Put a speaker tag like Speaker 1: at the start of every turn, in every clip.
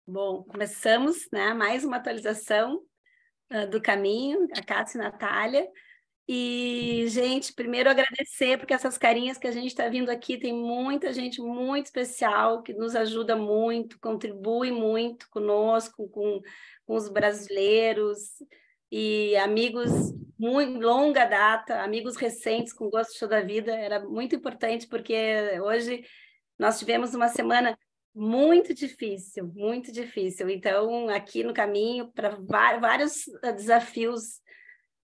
Speaker 1: Bom, começamos, né, mais uma atualização do caminho, a Cássia e a Natália. E, gente, primeiro agradecer, porque essas carinhas que a gente está vindo aqui, tem muita gente muito especial que nos ajuda muito, contribui muito conosco, com os brasileiros e amigos muito longa data, amigos recentes com gosto da vida. Era muito importante, porque hoje nós tivemos uma semana muito difícil, muito difícil. Então, aqui no caminho, para vários desafios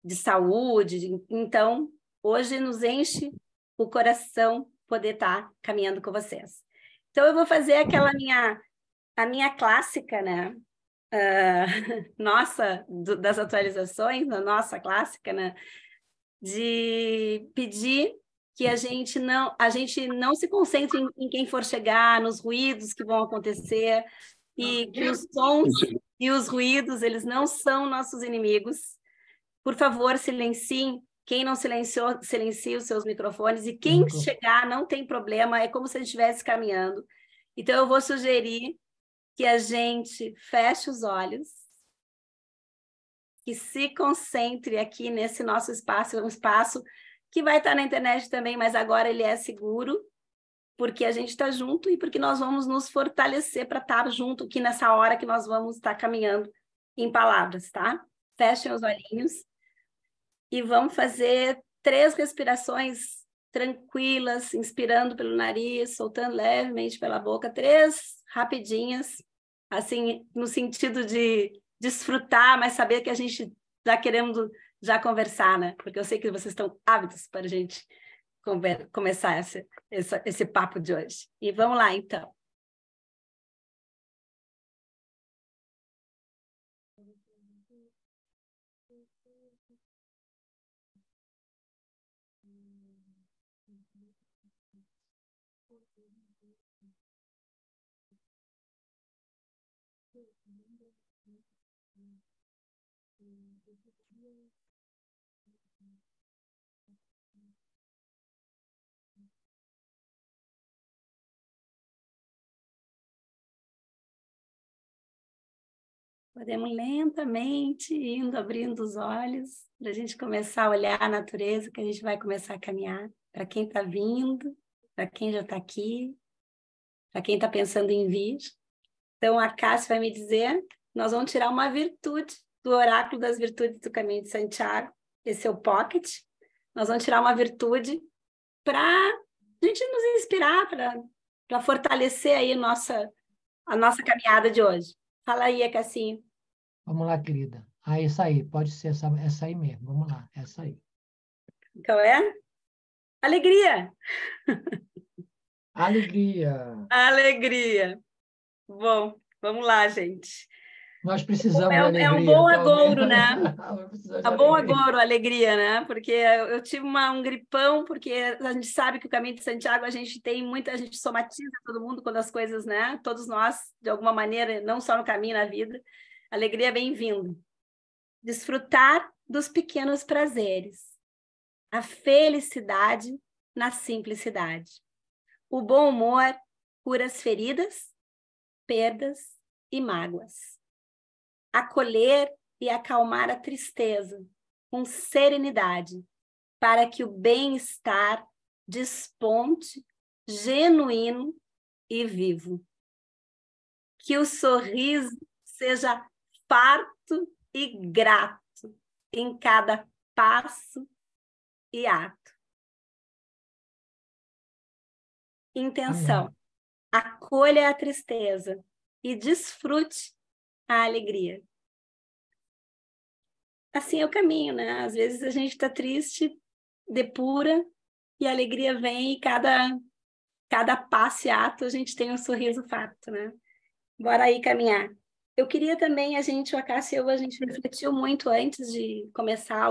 Speaker 1: de saúde. Então, hoje nos enche o coração poder estar caminhando com vocês. Então, eu vou fazer a minha clássica, né? Nossa, das atualizações, a nossa clássica, né? De pedir que a gente não se concentre em quem for chegar, nos ruídos que vão acontecer, e que os sons e os ruídos, eles não são nossos inimigos. Por favor, silenciem. Quem não silenciou, silencie os seus microfones. E quem chegar, não tem problema, é como se a gente estivesse caminhando. Então, eu vou sugerir que a gente feche os olhos, que se concentre aqui nesse nosso espaço, um espaço que vai estar na internet também, mas agora ele é seguro, porque a gente está junto e porque nós vamos nos fortalecer para estar junto aqui nessa hora que nós vamos estar caminhando em palavras, tá? Fechem os olhinhos e vamos fazer 3 respirações tranquilas, inspirando pelo nariz, soltando levemente pela boca, 3 rapidinhas, assim, no sentido de desfrutar, mas saber que a gente está querendo já conversar, né? Porque eu sei que vocês estão ávidos para a gente começar esse papo de hoje. E vamos lá, então. Podemos lentamente indo, abrindo os olhos, para a gente começar a olhar a natureza, que a gente vai começar a caminhar. Para quem está vindo, para quem já está aqui, para quem está pensando em vir. Então, a Cássia vai me dizer, nós vamos tirar uma virtude do oráculo das virtudes do Caminho de Santiago, esse é o Pocket. Nós vamos tirar uma virtude para a gente nos inspirar, para fortalecer aí a nossa caminhada de hoje. Fala aí, Cassinho.
Speaker 2: Vamos lá, querida. Essa aí, pode ser essa aí mesmo. Vamos lá, essa aí.
Speaker 1: Qual é? Alegria!
Speaker 2: Alegria!
Speaker 1: Alegria! Bom, vamos lá, gente.
Speaker 2: Nós precisamos de
Speaker 1: É um
Speaker 2: alegria,
Speaker 1: bom
Speaker 2: atualmente.
Speaker 1: agouro, né?
Speaker 2: Precisamos de
Speaker 1: A bom
Speaker 2: alegria.
Speaker 1: agouro, alegria, né? Porque eu tive um gripão, porque a gente sabe que o Caminho de Santiago, a gente somatiza todo mundo quando as coisas, né? Todos nós, de alguma maneira, não só no caminho, na vida. Alegria é bem-vindo. Desfrutar dos pequenos prazeres. A felicidade na simplicidade. O bom humor cura as feridas, perdas e mágoas. Acolher e acalmar a tristeza com serenidade, para que o bem-estar desponte, genuíno e vivo. Que o sorriso seja farto e grato em cada passo e ato. Intenção.
Speaker 2: Amém.
Speaker 1: Acolha a tristeza e desfrute a alegria. Assim é o caminho, né? Às vezes a gente está triste, depura, e a alegria vem, e cada passo e ato a gente tem um sorriso farto, né? Bora aí caminhar. Eu queria também, a Cássia e eu, a gente refletiu muito antes de começar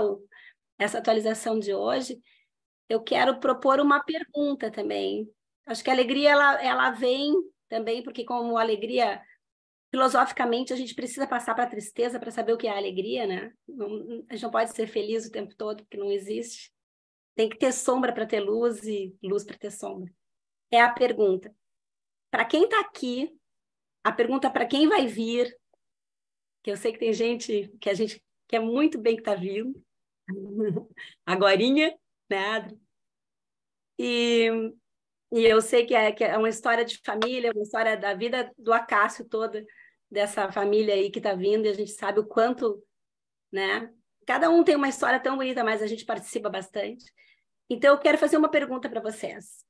Speaker 1: essa atualização de hoje. Eu quero propor uma pergunta também. Acho que a alegria, ela vem também, porque como alegria, filosoficamente, a gente precisa passar para a tristeza para saber o que é a alegria, né? A gente não pode ser feliz o tempo todo, porque não existe. Tem que ter sombra para ter luz e luz para ter sombra. É a pergunta. Para quem está aqui a pergunta para quem vai vir, que eu sei que tem gente que a gente quer muito bem que está vindo, agorinha, né, Adri? E, e eu sei que é uma história de família, uma história da vida do Acácio toda, dessa família aí que está vindo, e a gente sabe o quanto, né? Cada um tem uma história tão bonita, mas a gente participa bastante. Então, eu quero fazer uma pergunta para vocês,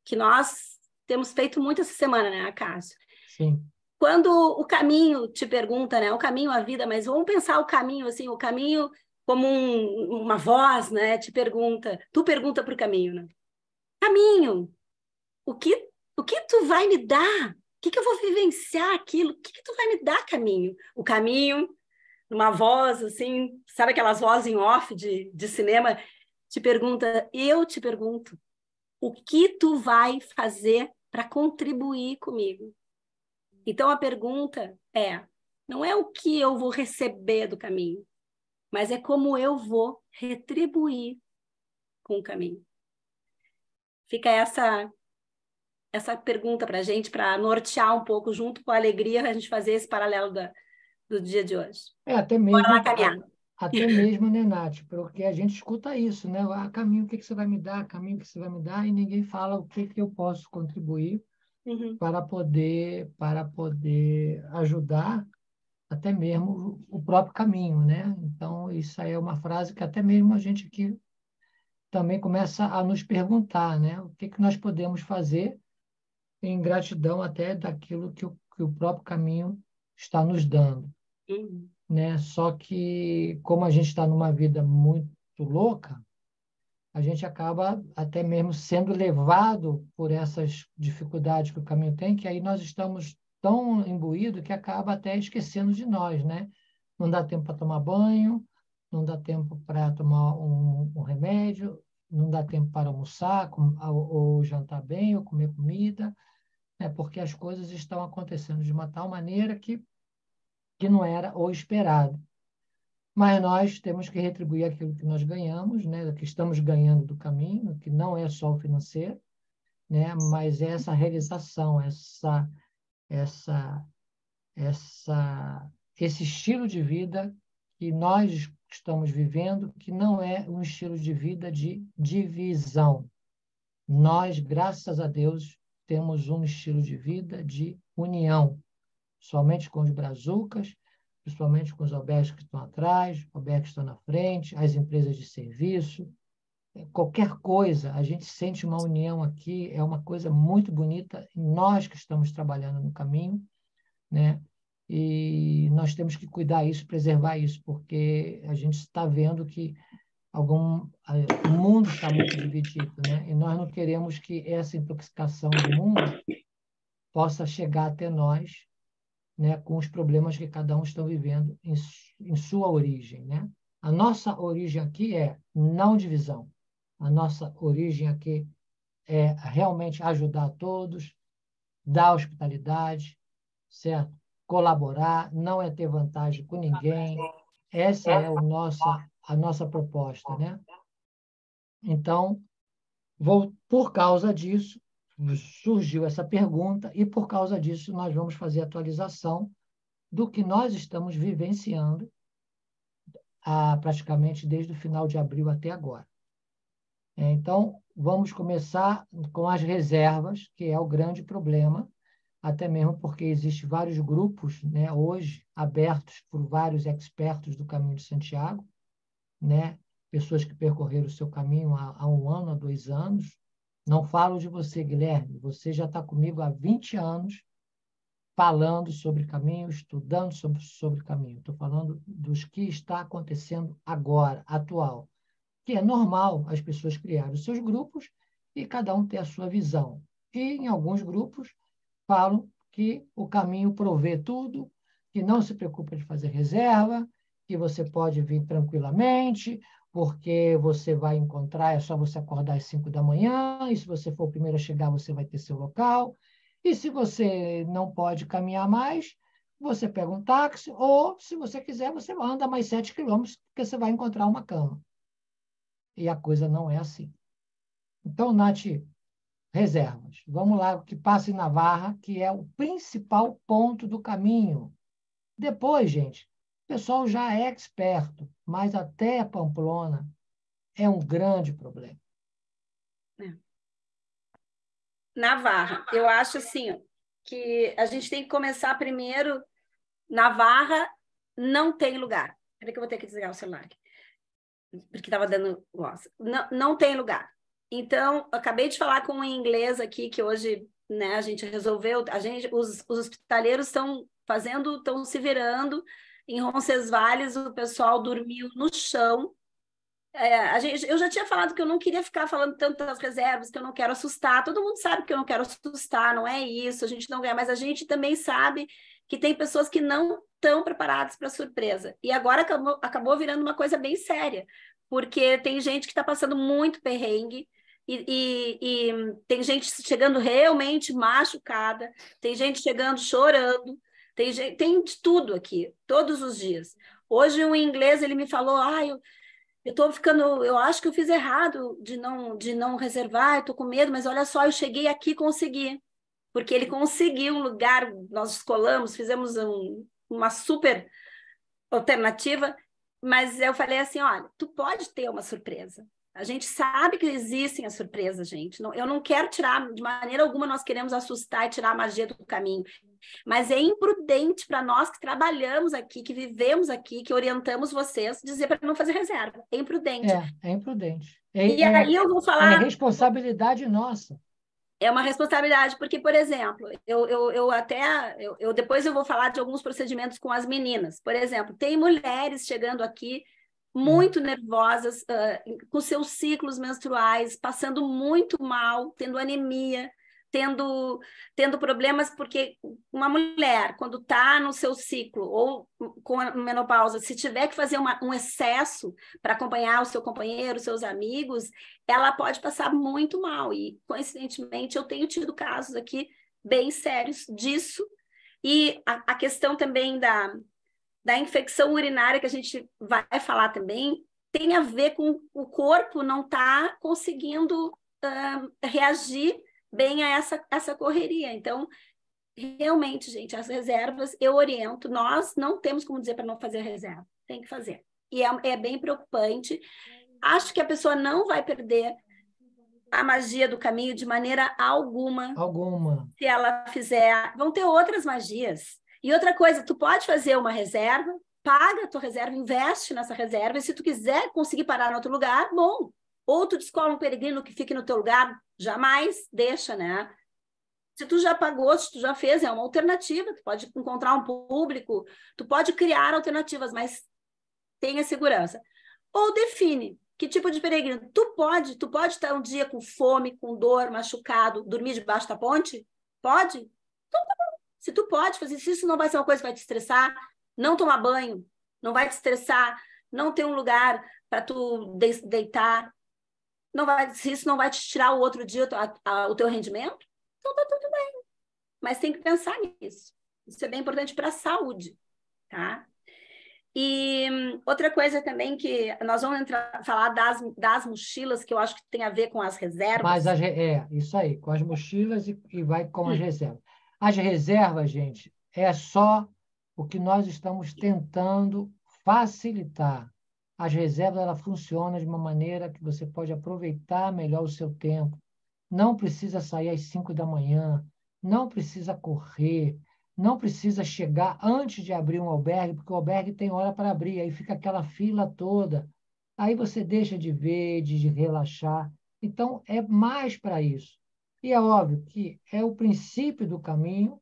Speaker 1: que nós temos feito muito essa semana, né, Acácio?
Speaker 2: Sim.
Speaker 1: Quando o caminho te pergunta, né, o caminho à vida, mas vamos pensar o caminho assim, o caminho como uma voz, né, te pergunta, tu pergunta para o caminho, né? Caminho, o que, o que tu vai me dar? O que eu vou vivenciar aquilo? O que tu vai me dar, caminho? O caminho, uma voz assim, sabe aquelas vozes em off de cinema, te pergunta, eu te pergunto, o que tu vai fazer para contribuir comigo? Então a pergunta não é o que eu vou receber do caminho, mas é como eu vou retribuir com o caminho. Fica essa pergunta para a gente, para nortear um pouco, junto com a alegria, a gente fazer esse paralelo do dia de hoje.
Speaker 2: Até
Speaker 1: Bora lá
Speaker 2: mesmo,
Speaker 1: caminhar.
Speaker 2: até mesmo, né, Nath? Porque a gente escuta isso, né? Ah, caminho, o que que você vai me dar? Caminho, o que você vai me dar? E ninguém fala o que que eu posso contribuir
Speaker 1: Uhum.
Speaker 2: para poder ajudar até mesmo o próprio caminho, né? Então, isso aí é uma frase que até mesmo a gente aqui também começa a nos perguntar, né? O que que nós podemos fazer em gratidão até daquilo que o próprio caminho está nos dando,
Speaker 1: Uhum.
Speaker 2: né? Só que, como a gente está numa vida muito louca, a gente acaba até mesmo sendo levado por essas dificuldades que o caminho tem, que aí nós estamos tão imbuídos que acaba até esquecendo de nós, né? Não dá tempo para tomar banho, não dá tempo para tomar um remédio, não dá tempo para almoçar ou jantar bem, ou comer comida, né? Porque as coisas estão acontecendo de uma tal maneira que não era o esperado. Mas nós temos que retribuir aquilo que nós ganhamos, né? Que estamos ganhando do caminho, que não é só o financeiro, né? Mas é essa realização, essa, esse estilo de vida que nós estamos vivendo, que não é um estilo de vida de divisão. Nós, graças a Deus, temos um estilo de vida de união, somente com os brazucas, principalmente com os albergues que estão atrás, albergues que estão na frente, as empresas de serviço, qualquer coisa, a gente sente uma união aqui, é uma coisa muito bonita, nós que estamos trabalhando no caminho, né? E nós temos que cuidar isso, preservar isso, porque a gente está vendo que o mundo está muito dividido, né? E nós não queremos que essa intoxicação do mundo possa chegar até nós, né, com os problemas que cada um está vivendo em sua origem, né? A nossa origem aqui é não divisão. A nossa origem aqui é realmente ajudar a todos, dar hospitalidade, certo? Colaborar, não é ter vantagem com ninguém. Essa é a nossa proposta, né? Então, por causa disso, surgiu essa pergunta e por causa disso nós vamos fazer a atualização do que nós estamos vivenciando praticamente desde o final de abril até agora. Então, vamos começar com as reservas, que é o grande problema, até mesmo porque existem vários grupos, né, hoje abertos por vários expertos do Caminho de Santiago, né, pessoas que percorreram o seu caminho há 1 ano, há 2 anos. Não falo de você, Guilherme, você já está comigo há 20 anos, falando sobre caminho, estudando sobre caminho. Estou falando dos que está acontecendo agora, atual, que é normal as pessoas criarem os seus grupos e cada um ter a sua visão. E em alguns grupos falam que o caminho provê tudo, que não se preocupa de fazer reserva, que você pode vir tranquilamente, porque você vai encontrar, é só você acordar às 5 da manhã, e se você for o primeiro a chegar, você vai ter seu local. E se você não pode caminhar mais, você pega um táxi, ou, se você quiser, você anda mais 7 quilômetros, porque você vai encontrar uma cama. E a coisa não é assim. Então, Nath, reservas. Vamos lá, o que passa em Navarra, que é o principal ponto do caminho. Depois, gente, o pessoal já é experto, mas até Pamplona é um grande problema.
Speaker 1: Navarra, eu acho assim, ó, que a gente tem que começar primeiro. Navarra não tem lugar. Peraí que eu vou ter que desligar o celular aqui, porque estava dando voz. Não, não tem lugar. Então, acabei de falar com um inglês aqui, que hoje, né, a gente resolveu, os hospitaleiros estão se virando. Em Roncesvalles, o pessoal dormiu no chão. Eu já tinha falado que eu não queria ficar falando tanto das reservas, que eu não quero assustar. Todo mundo sabe que eu não quero assustar, não é isso, a gente não ganha, mas a gente também sabe que tem pessoas que não estão preparadas para a surpresa. E agora acabou virando uma coisa bem séria, porque tem gente que está passando muito perrengue, e tem gente chegando realmente machucada, tem gente chegando chorando, tem de tudo aqui, todos os dias. Hoje um inglês ele me falou, eu estou ficando, eu acho que eu fiz errado de não reservar, estou com medo, mas olha só, eu cheguei aqui e consegui. Porque ele conseguiu um lugar, nós descolamos, fizemos uma super alternativa, mas eu falei assim, olha, tu pode ter uma surpresa. A gente sabe que existem as surpresas, gente. Eu não quero tirar, de maneira alguma, nós queremos assustar e tirar a magia do caminho. Mas é imprudente para nós que trabalhamos aqui, que vivemos aqui, que orientamos vocês, dizer para não fazer reserva. É imprudente.
Speaker 2: É imprudente.
Speaker 1: E aí eu vou
Speaker 2: É
Speaker 1: falar.
Speaker 2: responsabilidade nossa.
Speaker 1: É uma responsabilidade, porque, por exemplo, depois eu vou falar de alguns procedimentos com as meninas. Por exemplo, tem mulheres chegando aqui muito nervosas, com seus ciclos menstruais, passando muito mal, tendo anemia, tendo problemas, porque uma mulher, quando está no seu ciclo ou com a menopausa, se tiver que fazer um excesso para acompanhar o seu companheiro, os seus amigos, ela pode passar muito mal. E, coincidentemente, eu tenho tido casos aqui bem sérios disso. E a questão também da infecção urinária, que a gente vai falar também, tem a ver com o corpo não estar conseguindo reagir bem a essa correria. Então, realmente, gente, as reservas eu oriento. Nós não temos como dizer para não fazer reserva, tem que fazer. E é bem preocupante. Acho que a pessoa não vai perder a magia do caminho de maneira alguma.
Speaker 2: Alguma.
Speaker 1: Se ela fizer, vão ter outras magias. E outra coisa, tu pode fazer uma reserva, paga a tua reserva, investe nessa reserva, e se tu quiser conseguir parar em outro lugar, bom. Ou tu descola um peregrino que fique no teu lugar, jamais deixa, né? Se tu já pagou, se tu já fez, é uma alternativa, tu pode encontrar um público, tu pode criar alternativas, mas tenha segurança. Ou define que tipo de peregrino. Tu pode estar um dia com fome, com dor, machucado, dormir debaixo da ponte? Pode? Então, tá bom. Se tu pode fazer isso, não vai ser uma coisa que vai te estressar. Não tomar banho, não vai te estressar. Não ter um lugar para tu deitar. Se isso não vai te tirar o outro dia o teu rendimento, então tá tudo bem. Mas tem que pensar nisso. Isso é bem importante para a saúde, tá? E outra coisa também que nós vamos falar das mochilas, que eu acho que tem a ver com as reservas.
Speaker 2: Mas isso aí, com as mochilas e vai com as reservas. As reservas, gente, é só o que nós estamos tentando facilitar. As reservas, ela funciona de uma maneira que você pode aproveitar melhor o seu tempo. Não precisa sair às 5 da manhã, não precisa correr, não precisa chegar antes de abrir um albergue, porque o albergue tem hora para abrir, aí fica aquela fila toda. Aí você deixa de ver, de relaxar. Então, é mais para isso. E é óbvio que é o princípio do caminho,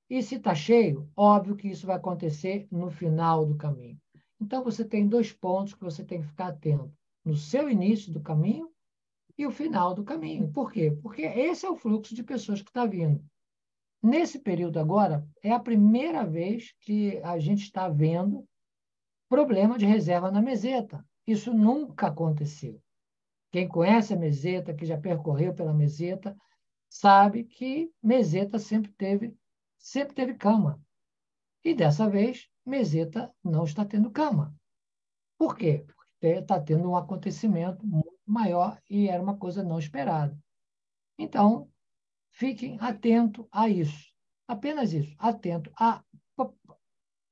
Speaker 2: e se está cheio, óbvio que isso vai acontecer no final do caminho. Então, você tem 2 pontos que você tem que ficar atento: no seu início do caminho e o final do caminho. Por quê? Porque esse é o fluxo de pessoas que está vindo. Nesse período agora, é a primeira vez que a gente está vendo problema de reserva na meseta. Isso nunca aconteceu. Quem conhece a meseta, que já percorreu pela meseta, sabe que meseta sempre teve cama. E dessa vez, meseta não está tendo cama. Por quê? Porque está tendo um acontecimento muito maior e era uma coisa não esperada. Então, fiquem atentos a isso. Apenas isso, atento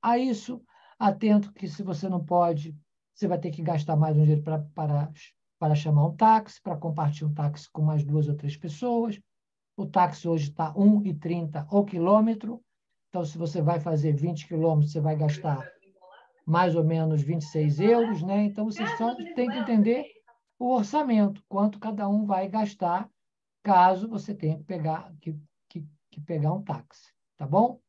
Speaker 2: a isso, atento que se você não pode, você vai ter que gastar mais um dinheiro para chamar um táxi, para compartilhar um táxi com mais 2 ou 3 pessoas. O táxi hoje está R$ 1,30 o quilômetro. Então, se você vai fazer 20 quilômetros, você vai gastar mais ou menos 26 euros, né? Então, você só tem que entender o orçamento, quanto cada um vai gastar, caso você tenha que pegar um táxi, tá bom?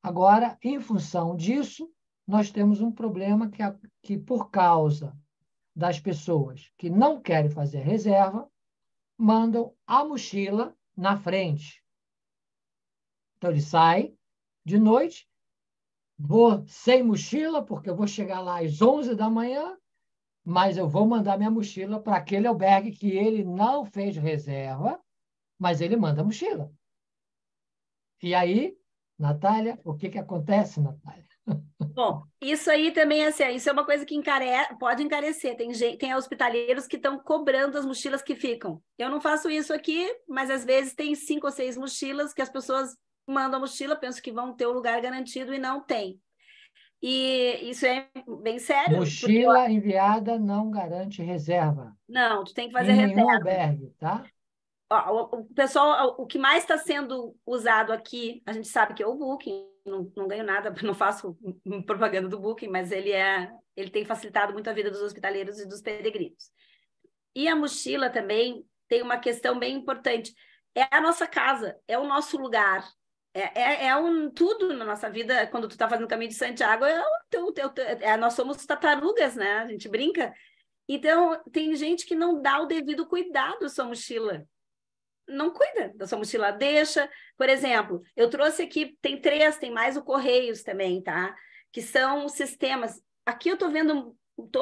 Speaker 2: Agora, em função disso, nós temos um problema que por causa das pessoas que não querem fazer reserva, mandam a mochila na frente. Então, ele sai de noite, vou sem mochila, porque eu vou chegar lá às 11 da manhã, mas eu vou mandar minha mochila para aquele albergue que ele não fez reserva, mas ele manda a mochila. E aí, Natália, o que acontece, Natália?
Speaker 1: Bom, isso aí também assim, isso é uma coisa que pode encarecer. Tem hospitaleiros que estão cobrando as mochilas que ficam. Eu não faço isso aqui, mas às vezes tem 5 ou 6 mochilas que as pessoas mandam a mochila, pensam que vão ter o lugar garantido e não tem. E isso é bem sério, porque
Speaker 2: Mochila enviada não garante reserva.
Speaker 1: não, tu tem que fazer
Speaker 2: Em nenhum
Speaker 1: reserva.
Speaker 2: albergue, tá?
Speaker 1: Ó, o pessoal, o que mais está sendo usado aqui, a gente sabe que é o Booking, não ganho nada, não faço propaganda do Booking, mas ele tem facilitado muito a vida dos hospitaleiros e dos peregrinos. E a mochila também tem uma questão bem importante. É a nossa casa, é o nosso lugar. Tudo na nossa vida, quando tu está fazendo o caminho de Santiago, nós somos tartarugas, né? A gente brinca. Então, tem gente que não dá o devido cuidado à sua mochila. Não cuida da sua mochila, deixa. Por exemplo, eu trouxe aqui, tem mais o Correios também, tá? Que são sistemas. Aqui eu estou vendo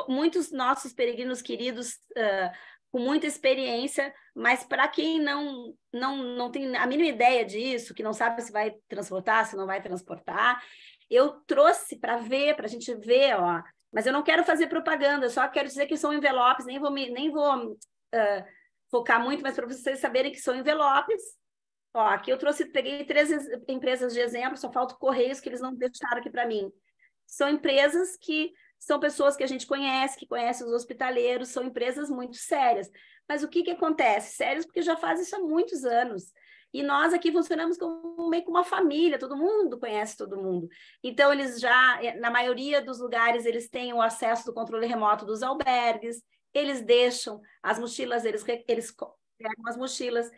Speaker 1: muitos nossos peregrinos queridos com muita experiência, mas para quem não tem a mínima ideia disso, que não sabe se vai transportar, se não vai transportar, eu trouxe para ver, para a gente ver, ó. Mas eu não quero fazer propaganda, eu só quero dizer que são envelopes, nem vou focar muito, mas para vocês saberem que são envelopes. Ó, aqui eu peguei 3 empresas de exemplo, só falta o Correios que eles não deixaram aqui para mim. São empresas que são pessoas que a gente conhece, que conhecem os hospitaleiros, são empresas muito sérias. Mas o que acontece? Sérias porque já faz isso há muitos anos. E nós aqui funcionamos meio como uma família, todo mundo conhece todo mundo. Então, eles já, na maioria dos lugares, eles têm o acesso do controle remoto dos albergues, eles deixam as mochilas, eles pegam as mochilas.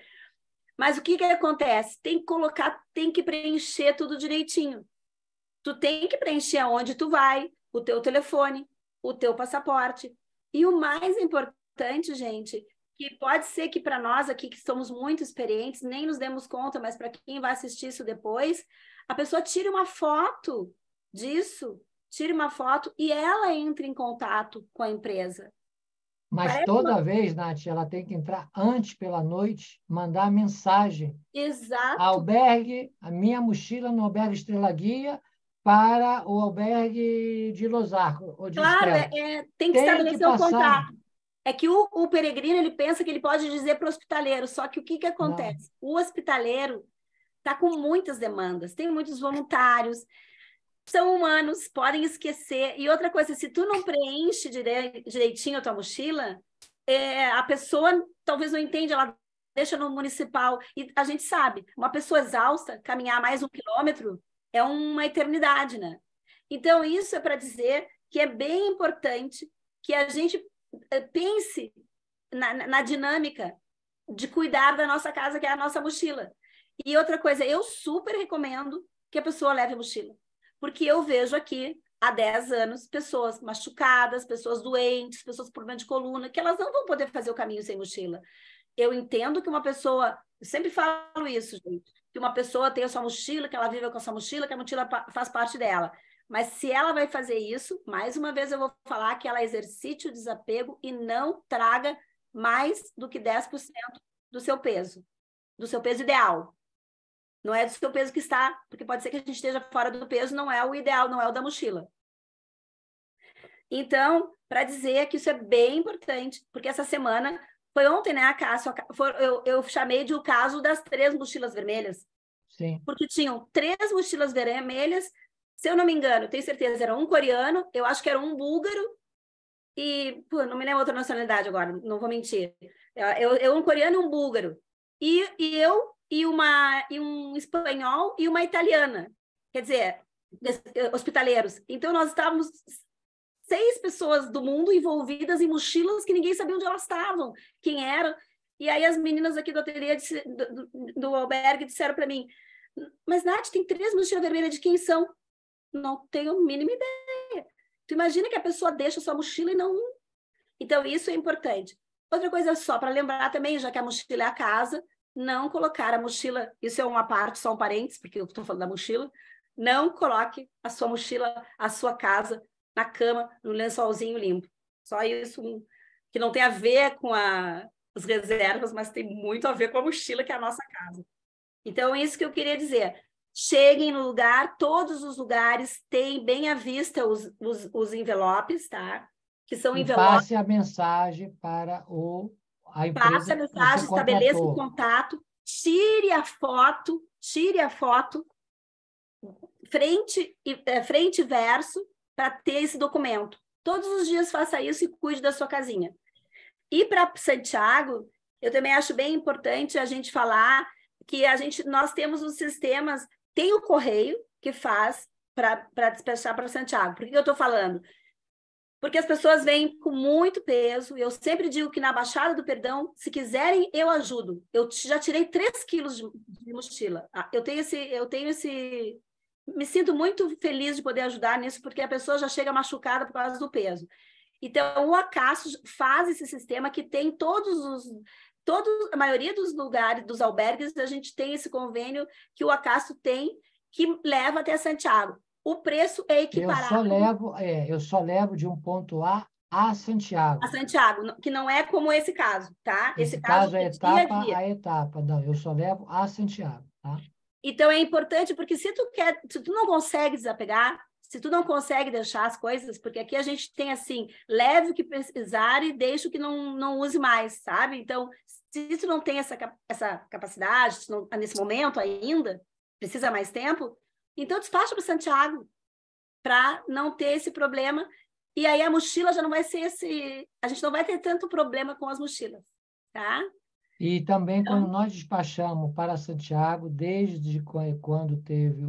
Speaker 1: Mas o que acontece? Tem que preencher tudo direitinho. Tu tem que preencher aonde tu vai, o teu telefone, o teu passaporte. E o mais importante, gente, que pode ser que para nós aqui, que somos muito experientes, nem nos demos conta, mas para quem vai assistir isso depois, a pessoa tire uma foto disso, tire uma foto e ela entra em contato com a empresa.
Speaker 2: Mas toda vez, Nath, ela tem que entrar antes pela noite, mandar mensagem.
Speaker 1: Exato.
Speaker 2: Albergue, a minha mochila no albergue Estrela Guia para o albergue de Los Arcos, ou de
Speaker 1: Claro, tem que estabelecer um contrato. É que o peregrino, ele pensa que ele pode dizer para o hospitaleiro, só que o que acontece? Não. O hospitaleiro está com muitas demandas, tem muitos voluntários, são humanos, podem esquecer. E outra coisa, se tu não preenche direitinho a tua mochila, a pessoa talvez não entende, ela deixa no municipal. E a gente sabe, uma pessoa exausta, caminhar mais 1 quilômetro é uma eternidade, né? Então, isso é para dizer que é bem importante que a gente pense na dinâmica de cuidar da nossa casa, que é a nossa mochila. E outra coisa, eu super recomendo que a pessoa leve a mochila. Porque eu vejo aqui, há 10 anos, pessoas machucadas, pessoas doentes, pessoas com problema de coluna, que elas não vão poder fazer o caminho sem mochila. Eu entendo que uma pessoa... Eu sempre falo isso, gente. Que uma pessoa tem a sua mochila, que ela vive com a sua mochila, que a mochila faz parte dela. Mas se ela vai fazer isso, mais uma vez eu vou falar que ela exercite o desapego e não traga mais do que 10% do seu peso ideal. Não é do seu peso que está, porque pode ser que a gente esteja fora do peso, não é o ideal, não é o da mochila. Então, para dizer que isso é bem importante, porque essa semana Foi ontem, né, Cássio? Eu chamei de o caso das 3 mochilas vermelhas.
Speaker 2: Sim.
Speaker 1: Porque tinham 3 mochilas vermelhas, se eu não me engano, tenho certeza, era um coreano, eu acho que era um búlgaro, e não me lembro outra nacionalidade agora, não vou mentir. Um coreano e um búlgaro. Eu e um espanhol e uma italiana. Quer dizer, hospitaleiros. Então, nós estávamos 6 pessoas do mundo envolvidas em mochilas que ninguém sabia onde elas estavam, quem eram. E aí as meninas aqui do ateliê, do albergue, disseram para mim, mas, Nath, tem 3 mochilas vermelhas, de quem são? Não tenho a mínima ideia. Tu imagina que a pessoa deixa sua mochila e não... Então, isso é importante. Outra coisa só, para lembrar também, já que a mochila é a casa, não colocar a mochila, isso é uma parte, só um parênteses, porque eu estou falando da mochila, não coloque a sua mochila, a sua casa, na cama, no lençolzinho limpo. Só isso, que não tem a ver com as reservas, mas tem muito a ver com a mochila, que é a nossa casa. Então, é isso que eu queria dizer. Cheguem no lugar, todos os lugares têm bem à vista os envelopes, tá? Que são envelopes.
Speaker 2: Passe a mensagem para a empresa.
Speaker 1: Passe a mensagem, estabeleça o contato, tire a foto, frente e verso, para ter esse documento. Todos os dias faça isso e cuide da sua casinha. E para Santiago, eu também acho bem importante a gente falar que nós temos os sistemas, tem o correio que faz para despachar para Santiago. Por que eu estou falando? Porque as pessoas vêm com muito peso. Eu sempre digo que na Baixada do Perdão, se quiserem, eu ajudo. Eu já tirei 3 quilos de mochila. Eu tenho esse... Me sinto muito feliz de poder ajudar nisso, porque a pessoa já chega machucada por causa do peso. Então, o Acácio faz esse sistema que tem a maioria dos lugares, dos albergues, a gente tem esse convênio que o Acácio tem, que leva até Santiago. O preço é equiparado.
Speaker 2: Eu só levo de um ponto A Santiago.
Speaker 1: A Santiago, que não é como esse caso, tá?
Speaker 2: Esse caso é etapa a etapa. Não, eu só levo a Santiago, tá?
Speaker 1: Então, é importante, porque se tu não consegue desapegar, se tu não consegue deixar as coisas, porque aqui a gente tem assim, leve o que precisar e deixe o que não use mais, sabe? Então, se tu não tem essa capacidade, nesse momento ainda, precisa mais tempo, então despacha para Santiago, para não ter esse problema. E aí a mochila já não vai ser a gente não vai ter tanto problema com as mochilas, tá?
Speaker 2: E também, quando nós despachamos para Santiago, desde quando teve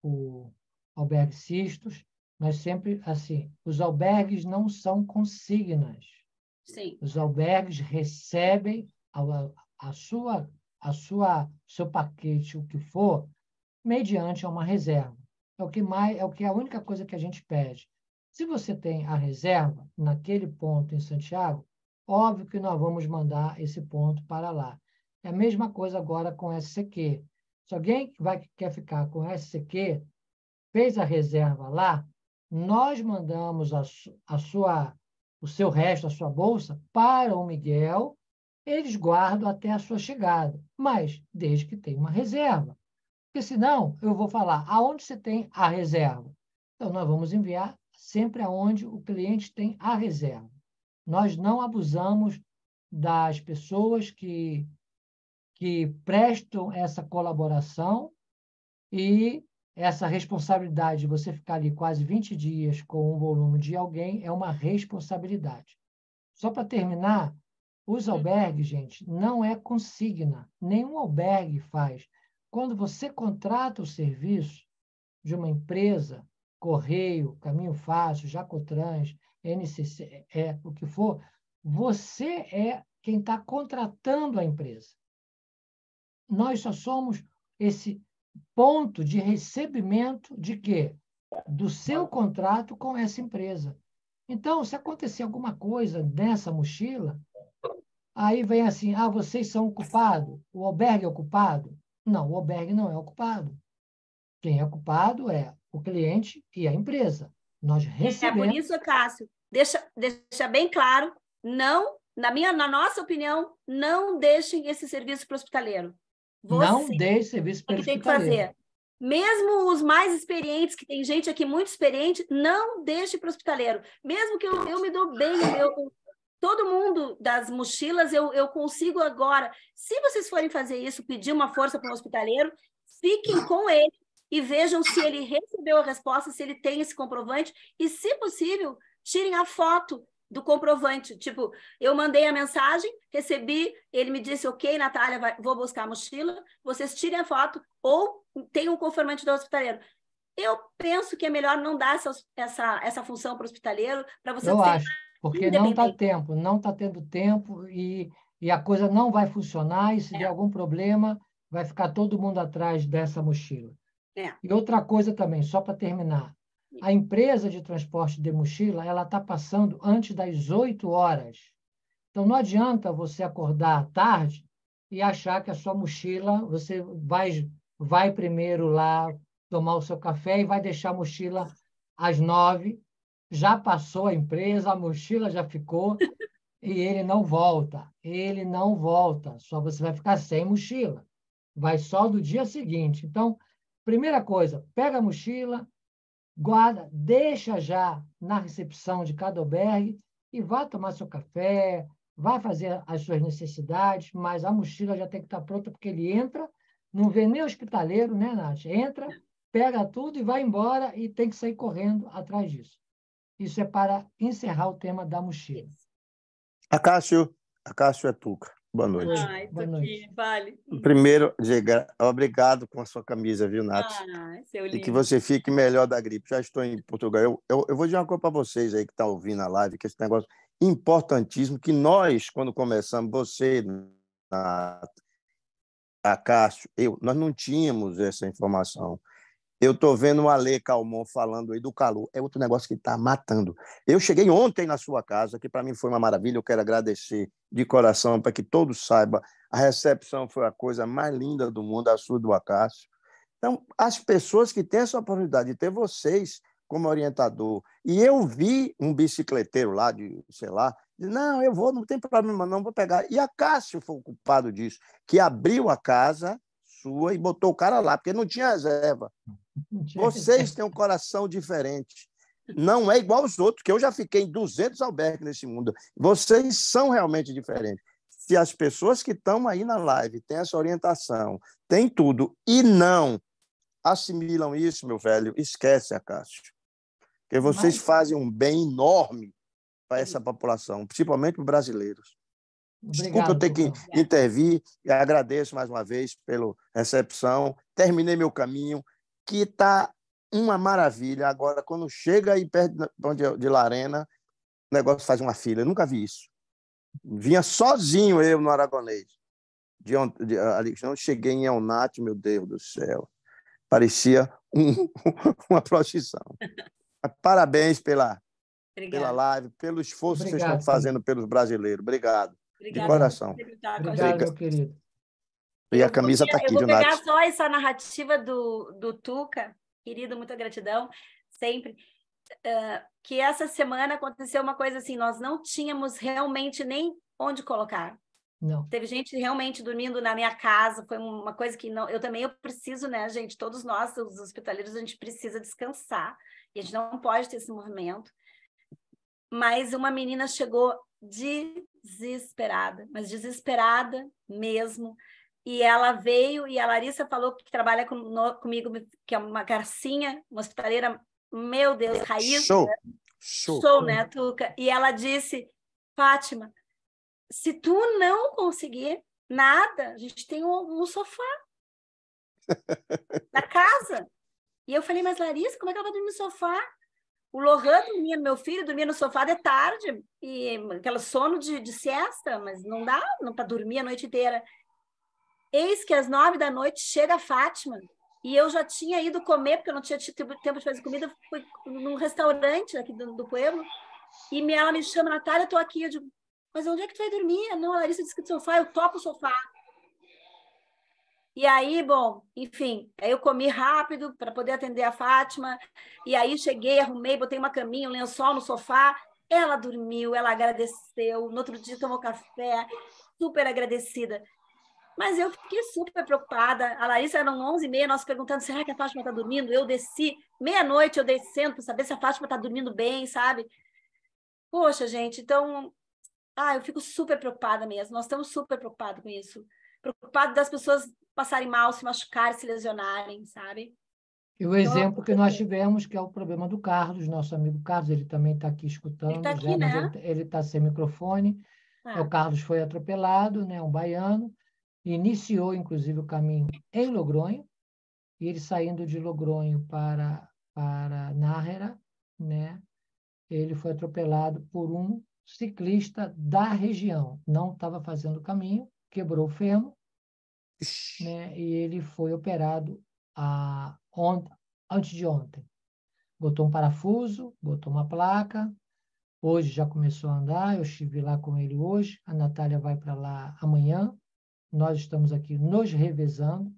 Speaker 2: o albergue Sistos, nós sempre, assim, os albergues não são consignas.
Speaker 1: Sim.
Speaker 2: Os albergues recebem seu paquete, o que for, mediante uma reserva. É a única coisa que a gente pede. Se você tem a reserva naquele ponto em Santiago, óbvio que nós vamos mandar esse ponto para lá. É a mesma coisa agora com SCQ. Se alguém quer ficar com SCQ, fez a reserva lá, nós mandamos o seu resto, a sua bolsa, para o Miguel, eles guardam até a sua chegada, mas desde que tenha uma reserva. Porque senão eu vou falar, aonde você tem a reserva? Então, nós vamos enviar sempre aonde o cliente tem a reserva. Nós não abusamos das pessoas que prestam essa colaboração e essa responsabilidade de você ficar ali quase 20 dias com um volume de alguém é uma responsabilidade. Só para terminar, os albergues, gente, não é consigna. Nenhum albergue faz. Quando você contrata o serviço de uma empresa, Correio, Caminho Fácil, Jacotrans, NCC, o que for, você é quem está contratando a empresa. Nós só somos esse ponto de recebimento de quê? Do seu contrato com essa empresa. Então, se acontecer alguma coisa nessa mochila, aí vem assim, vocês são culpados? O albergue é o culpado? Não, o albergue não é o culpado. Quem é culpado é o cliente e a empresa. Nós recebemos...
Speaker 1: por isso, Cássio, deixa bem claro, não, na nossa opinião, não deixem esse serviço para o hospitaleiro.
Speaker 2: Não deixe serviço para o hospitaleiro.
Speaker 1: Tem que fazer. Mesmo os mais experientes, que tem gente aqui muito experiente, não deixe para o hospitaleiro. Mesmo que eu me dou bem, todo mundo das mochilas, eu consigo agora. Se vocês forem fazer isso, pedir uma força para um hospitaleiro, fiquem com ele e vejam se ele recebeu a resposta, se ele tem esse comprovante, e, se possível, tirem a foto do comprovante. Tipo, eu mandei a mensagem, recebi, ele me disse, ok, Natália, vou buscar a mochila, vocês tirem a foto, ou tem um conformante do hospitaleiro. Eu penso que é melhor não dar essa função para o hospitaleiro, para você
Speaker 2: Eu
Speaker 1: ser
Speaker 2: acho, porque não está
Speaker 1: independente.
Speaker 2: tempo, não está tendo tempo e a coisa não vai funcionar, e se der algum problema, vai ficar todo mundo atrás dessa mochila. E outra coisa também, só para terminar, a empresa de transporte de mochila, ela está passando antes das 8 horas. Então, não adianta você acordar à tarde e achar que a sua mochila, você vai primeiro lá tomar o seu café e vai deixar a mochila às 9. Já passou a empresa, a mochila já ficou e ele não volta. Ele não volta. Só você vai ficar sem mochila. Vai só do dia seguinte. Então, primeira coisa, pega a mochila, guarda, deixa já na recepção de cada albergue e vá tomar seu café, vá fazer as suas necessidades, mas a mochila já tem que estar pronta, porque ele entra, não vê nem hospitaleiro, né, Nath? Entra, pega tudo e vai embora e tem que sair correndo atrás disso. Isso é para encerrar o tema da mochila.
Speaker 3: Acácio é Tuca. Boa noite.
Speaker 1: Ai,
Speaker 2: Boa noite.
Speaker 1: Vale.
Speaker 3: Primeiro, obrigado com a sua camisa, viu, Nath?
Speaker 1: Seu lindo.
Speaker 3: E que você fique melhor da gripe. Já estou em Portugal. Eu vou dizer uma coisa para vocês aí que estão ouvindo a live, que esse negócio importantíssimo, que nós, quando começamos, você, Acácio, nós não tínhamos essa informação. Eu estou vendo o Ale Calmon falando aí do calor. É outro negócio que está matando. Eu cheguei ontem na sua casa, que para mim foi uma maravilha. Eu quero agradecer de coração, para que todos saibam. A recepção foi a coisa mais linda do mundo, a sua do Acácio. Então, as pessoas que têm essa oportunidade de ter vocês como orientador, e eu vi um bicicleteiro lá, sei lá, não, eu vou, não tem problema, não, vou pegar. E Acácio foi o culpado disso, que abriu a casa sua e botou o cara lá, porque não tinha reserva. Vocês têm um coração diferente. Não é igual aos outros, que eu já fiquei em 200 albergues nesse mundo. Vocês são realmente diferentes. Se as pessoas que estão aí na live têm essa orientação, têm tudo, e não assimilam isso, meu velho, esquece, Acácio. Porque vocês fazem um bem enorme para essa população, principalmente os brasileiros. Desculpa eu ter que intervir, e agradeço mais uma vez pela recepção. Terminei meu caminho, que está uma maravilha. Agora, quando chega aí perto de Larena, o negócio faz uma fila. Eu nunca vi isso. Vinha sozinho eu no Aragonês. Não cheguei em Elnate, meu Deus do céu. Parecia uma procissão. Parabéns pela live, pelo esforço que vocês estão fazendo pelos brasileiros. Obrigado. De coração.
Speaker 2: Obrigado, meu querido.
Speaker 3: E a camisa está aqui,
Speaker 1: eu vou
Speaker 3: viu,
Speaker 1: pegar
Speaker 3: Nath?
Speaker 1: só essa narrativa do Tuca, querido, muita gratidão, sempre. Que essa semana aconteceu uma coisa assim, nós não tínhamos realmente nem onde colocar.
Speaker 2: Não.
Speaker 1: Teve gente realmente dormindo na minha casa, foi uma coisa que não... Eu preciso, né, gente? Todos nós, os hospitaleiros, a gente precisa descansar. E a gente não pode ter esse movimento. Mas uma menina chegou desesperada, mas desesperada mesmo. E ela veio, e a Larissa falou que trabalha comigo, que é uma garcinha, uma hospitaleira, meu Deus, raiz. Show, né, Tuca? E ela disse, Fátima, se tu não conseguir nada, a gente tem um sofá na casa. E eu falei, mas Larissa, como é que ela vai dormir no sofá? O Lohan dormia, meu filho dormia no sofá de tarde, e aquele sono de siesta, mas não dá para dormir a noite inteira. Eis que às 9 da noite chega a Fátima, e eu já tinha ido comer, porque eu não tinha tido tempo de fazer comida, fui num restaurante aqui do pueblo, e ela me chama, Natália, eu estou aqui. Eu digo, mas onde é que tu vai dormir? Não, a Larissa disse que no sofá, eu topo o sofá. E aí, bom, enfim, aí eu comi rápido para poder atender a Fátima, e aí cheguei, arrumei, botei uma caminha, um lençol no sofá, ela dormiu, ela agradeceu, no outro dia tomou café, super agradecida. Mas eu fiquei super preocupada, a Larissa eram 11h30, nós perguntando, será que a Fátima está dormindo? Eu desci, meia-noite eu descendo para saber se a Fátima está dormindo bem, sabe? Poxa, gente, então eu fico super preocupada mesmo. Nós estamos super preocupados com isso. Preocupado das pessoas passarem mal, se machucarem, se lesionarem, sabe?
Speaker 2: E o exemplo que nós tivemos, que é o problema do Carlos, nosso amigo Carlos, ele também está aqui
Speaker 1: Ele
Speaker 2: escutando
Speaker 1: está
Speaker 2: já,
Speaker 1: aqui,
Speaker 2: mas
Speaker 1: né?
Speaker 2: ele está sem microfone. O Carlos foi atropelado, né, um baiano, iniciou, inclusive, o caminho em Logronho, e ele saindo de Logronho para Nájera, né, ele foi atropelado por um ciclista da região. Não estava fazendo o caminho, quebrou o fêmur, né, e ele foi operado antes de ontem. Botou um parafuso, botou uma placa. Hoje já começou a andar, eu estive lá com ele hoje, a Natália vai para lá amanhã. Nós estamos aqui nos revezando.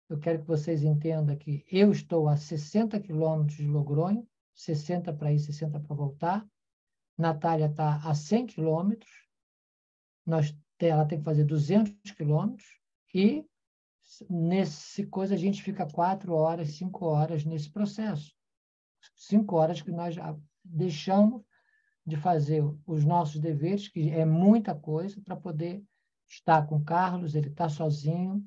Speaker 2: Eu quero que vocês entendam que eu estou a 60 quilômetros de Logronho, 60 para ir, 60 para voltar. Natália está a 100 quilômetros, ela tem que fazer 200 quilômetros e nesse coisa a gente fica 4 horas, 5 horas nesse processo. 5 horas que nós deixamos de fazer os nossos deveres, que é muita coisa, para poder estar com o Carlos. Ele está sozinho,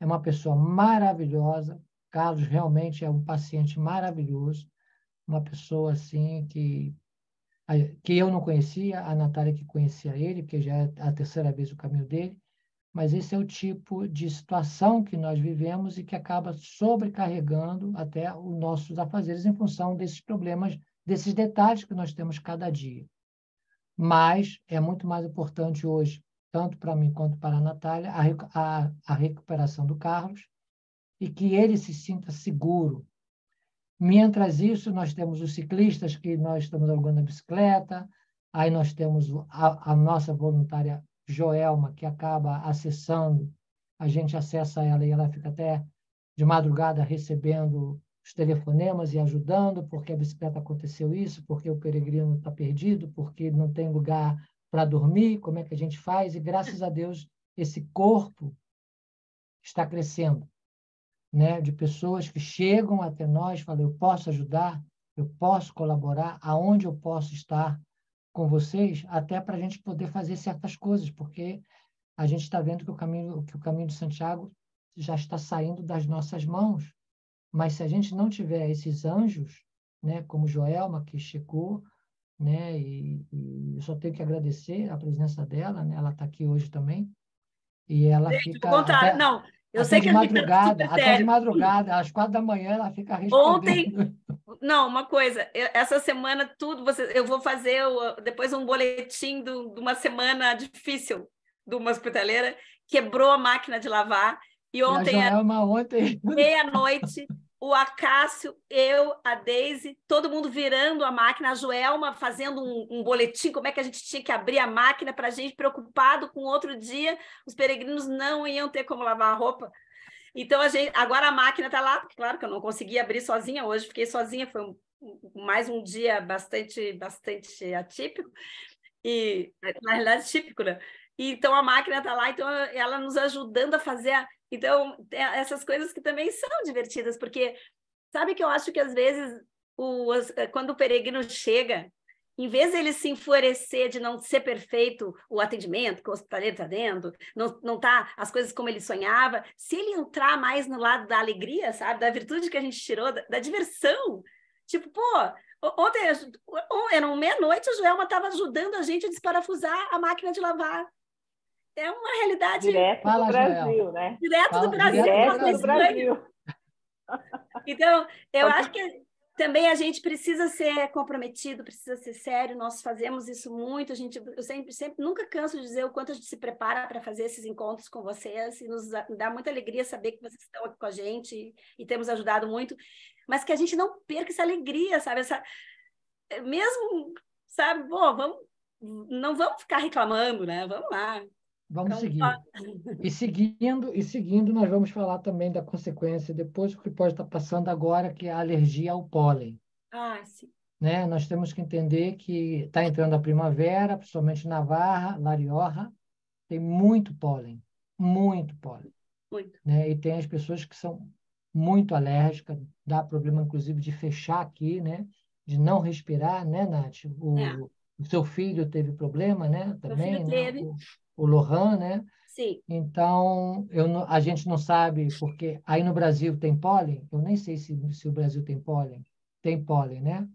Speaker 2: é uma pessoa maravilhosa. Carlos realmente é um paciente maravilhoso, uma pessoa assim que eu não conhecia, a Natália que conhecia ele, porque já é a terceira vez o caminho dele, mas esse é o tipo de situação que nós vivemos e que acaba sobrecarregando até os nossos afazeres em função desses problemas, desses detalhes que nós temos cada dia. Mas é muito mais importante hoje, tanto para mim quanto para a Natália, a recuperação do Carlos e que ele se sinta seguro. Mientras isso, nós temos os ciclistas que nós estamos alugando a bicicleta, aí nós temos a nossa voluntária Joelma, que acaba acessando, a gente acessa ela e ela fica até de madrugada recebendo os telefonemas e ajudando, porque a bicicleta aconteceu isso, porque o peregrino está perdido, porque não tem lugar para dormir, como é que a gente faz? E graças a Deus esse corpo está crescendo, né? De pessoas que chegam até nós, falam, eu posso ajudar, eu posso colaborar, aonde eu posso estar com vocês, até para a gente poder fazer certas coisas, porque a gente está vendo que o caminho de Santiago já está saindo das nossas mãos. Mas se a gente não tiver esses anjos, né, como Joelma, que chegou, né, e eu só tenho que agradecer a presença dela, né, ela está aqui hoje também, e ela
Speaker 1: Gente,
Speaker 2: fica
Speaker 1: vou contar. Não, eu
Speaker 2: até
Speaker 1: sei
Speaker 2: de
Speaker 1: que a gente é
Speaker 2: madrugada,
Speaker 1: super sério.
Speaker 2: às 4 da manhã, ela fica
Speaker 1: Ontem,
Speaker 2: respondendo.
Speaker 1: não, uma coisa, essa semana eu vou fazer depois um boletim de uma semana difícil de uma hospitaleira, quebrou a máquina de lavar, e
Speaker 2: E a
Speaker 1: ontem, à
Speaker 2: Joelma ontem...
Speaker 1: meia-noite, o Acácio, eu, a Deise, todo mundo virando a máquina, a Joelma fazendo um boletim, como é que a gente tinha que abrir a máquina para a gente, preocupado com outro dia, os peregrinos não iam ter como lavar a roupa. Então, agora a máquina está lá, porque claro que eu não consegui abrir sozinha hoje, fiquei sozinha, foi mais um dia bastante atípico, e na realidade típico, né? Então a máquina está lá, então ela nos ajudando a fazer. Então, essas coisas que também são divertidas, porque sabe que eu acho que às vezes quando o peregrino chega, em vez de ele se enfurecer de não ser perfeito o atendimento, que o hospitaleiro está dentro, não tá as coisas como ele sonhava, se ele entrar mais no lado da alegria, sabe, da virtude que a gente tirou, da diversão, tipo, pô, ontem era meia-noite, a Joelma estava ajudando a gente a desparafusar a máquina de lavar. É uma realidade
Speaker 4: direto do
Speaker 2: Fala, Joel.
Speaker 4: Brasil, né?
Speaker 1: direto do Brasil,
Speaker 2: Direto
Speaker 1: da
Speaker 2: do
Speaker 4: Direto do
Speaker 1: Espanha.
Speaker 4: Brasil.
Speaker 1: Então, eu
Speaker 4: Porque
Speaker 1: acho que também a gente precisa ser comprometido, precisa ser sério. Nós fazemos isso muito. Eu sempre, nunca canso de dizer o quanto a gente se prepara para fazer esses encontros com vocês e nos dá muita alegria saber que vocês estão aqui com a gente e temos ajudado muito, mas que a gente não perca essa alegria, sabe? Mesmo, sabe? Bom, não vamos ficar reclamando, né? Vamos lá.
Speaker 2: Vamos
Speaker 1: Então,
Speaker 2: seguir. E seguindo, nós vamos falar também da consequência depois, o que pode estar passando agora, que é a alergia ao pólen.
Speaker 1: Sim.
Speaker 2: Né? Nós temos que entender que está entrando a primavera, principalmente Navarra, La Rioja, tem muito pólen,
Speaker 1: Muito.
Speaker 2: né? E tem as pessoas que são muito alérgicas, dá problema, inclusive, de fechar aqui, né? De não respirar, né, Nath?
Speaker 1: É.
Speaker 2: O seu filho teve problema, né?
Speaker 1: Meu filho
Speaker 2: Também, né?
Speaker 1: teve,
Speaker 2: O Lohan, né?
Speaker 1: sim.
Speaker 2: Então, a gente não sabe, porque aí no Brasil tem pólen, eu nem sei se o Brasil tem pólen. Tem pólen, né?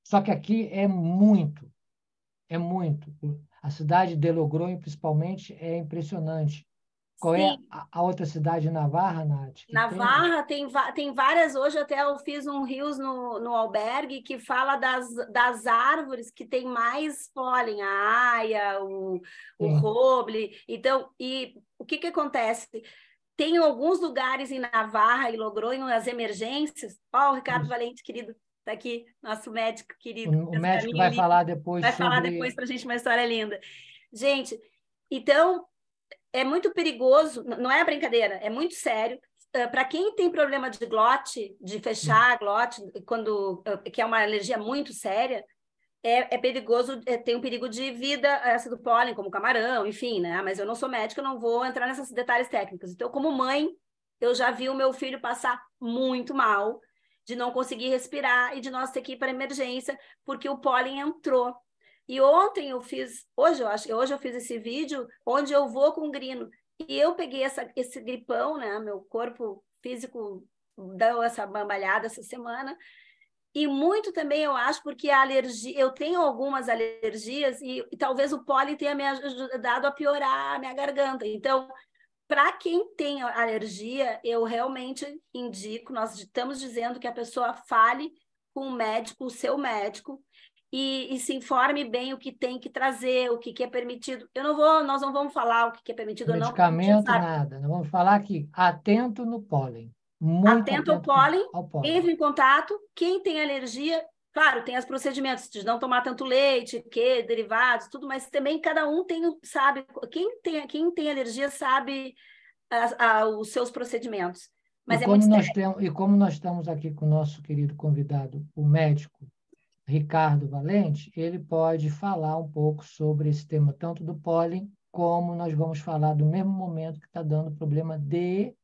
Speaker 2: Só que aqui é muito, é muito. A cidade de Logronho, principalmente, é impressionante. Qual é
Speaker 1: Sim,
Speaker 2: a outra cidade, Navarra, Nath, que tem?
Speaker 1: Navarra tem várias. Hoje até eu fiz um rios no albergue que fala das árvores que tem mais pólen, a aia, o
Speaker 2: Sim,
Speaker 1: roble. Então, e o que acontece? Tem alguns lugares em Navarra e Logronho, as emergências. Ó, o Ricardo
Speaker 2: isso.
Speaker 1: Valente, querido, está aqui, nosso médico
Speaker 2: O,
Speaker 1: querido,
Speaker 2: o
Speaker 1: esse
Speaker 2: médico
Speaker 1: caminho
Speaker 2: vai
Speaker 1: lindo.
Speaker 2: falar depois
Speaker 1: Vai falar depois
Speaker 2: sobre.
Speaker 1: para a gente uma história linda. Gente, então é muito perigoso, não é brincadeira, é muito sério. Para quem tem problema de glote, de fechar a glote, que é uma alergia muito séria, é perigoso, tem um perigo de vida essa do pólen, como camarão, enfim, né? Mas eu não sou médica, eu não vou entrar nesses detalhes técnicos. Então, como mãe, eu já vi o meu filho passar muito mal, de não conseguir respirar e de nós ter que ir para emergência, porque o pólen entrou. E ontem eu fiz, hoje eu fiz esse vídeo onde eu vou com o grino. E eu peguei esse gripão, né? Meu corpo físico deu essa bambalhada essa semana. E muito também eu acho porque a alergia, eu tenho algumas alergias e talvez o pólen tenha me ajudado a piorar a minha garganta. Então, para quem tem alergia, eu realmente indico, nós estamos dizendo que a pessoa fale com o médico, o seu médico, e se informe bem o que tem que trazer, o que é permitido. Nós não vamos falar o que é permitido ou não, porque a gente já
Speaker 2: Medicamento,
Speaker 1: sabe.
Speaker 2: nada. Nós vamos falar aqui, atento no pólen. Muito
Speaker 1: Atento ao
Speaker 2: atento
Speaker 1: pólen,
Speaker 2: ao pólen.
Speaker 1: entre em contato. Quem tem alergia, claro, tem os procedimentos de não tomar tanto leite, que derivados, tudo, mas também cada um tem, sabe, quem tem alergia sabe os seus procedimentos. Mas é muito sério.
Speaker 2: E como nós estamos aqui com o nosso querido convidado, o médico Ricardo Valente, ele pode falar um pouco sobre esse tema, tanto do pólen, como nós vamos falar do mesmo momento que está dando problema de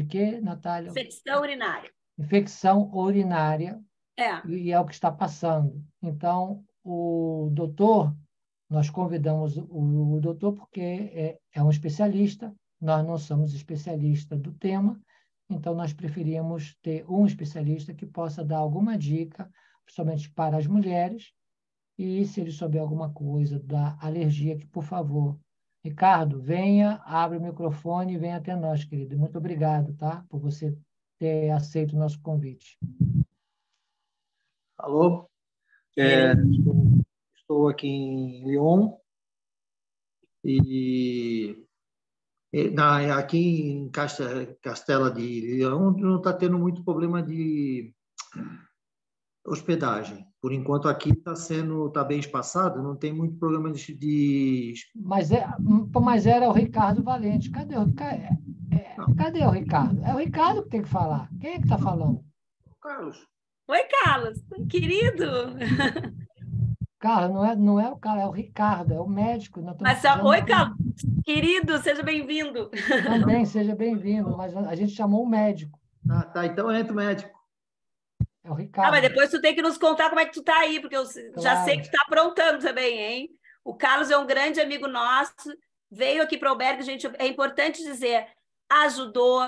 Speaker 2: quê, Natália?
Speaker 1: Infecção urinária.
Speaker 2: Infecção urinária,
Speaker 1: É.
Speaker 2: e é o que está passando. Então, o doutor, nós convidamos o doutor porque é um especialista, nós não somos especialistas do tema, então nós preferimos ter um especialista que possa dar alguma dica, principalmente para as mulheres, e se ele souber alguma coisa da alergia, que por favor. Ricardo, venha, abre o microfone e venha até nós, querido. Muito obrigado, tá? Por você ter aceito o nosso convite.
Speaker 4: Alô, estou aqui em Lyon e aqui em Castela de Leão não está tendo muito problema de hospedagem. Por enquanto aqui está bem espaçado, não tem muito problema
Speaker 2: Mas era o Ricardo Valente. Cadê o Ricardo? É o Ricardo que tem que falar. Quem é que está falando?
Speaker 4: Carlos.
Speaker 1: Oi, Carlos, querido.
Speaker 2: Carlos, não é o cara, é o Ricardo, é o médico. Nós estamos precisando
Speaker 1: Oi, Carlos, querido, seja bem-vindo.
Speaker 2: também, seja bem-vindo, mas a gente chamou o médico.
Speaker 4: Ah, tá, então entra o médico.
Speaker 2: É o
Speaker 1: Mas
Speaker 2: Ricardo.
Speaker 1: depois tu tem que nos contar como é que tu tá aí, porque eu já sei
Speaker 2: Claro.
Speaker 1: que tu tá aprontando também, hein? O Carlos é um grande amigo nosso, veio aqui para o albergue, gente, é importante dizer, ajudou,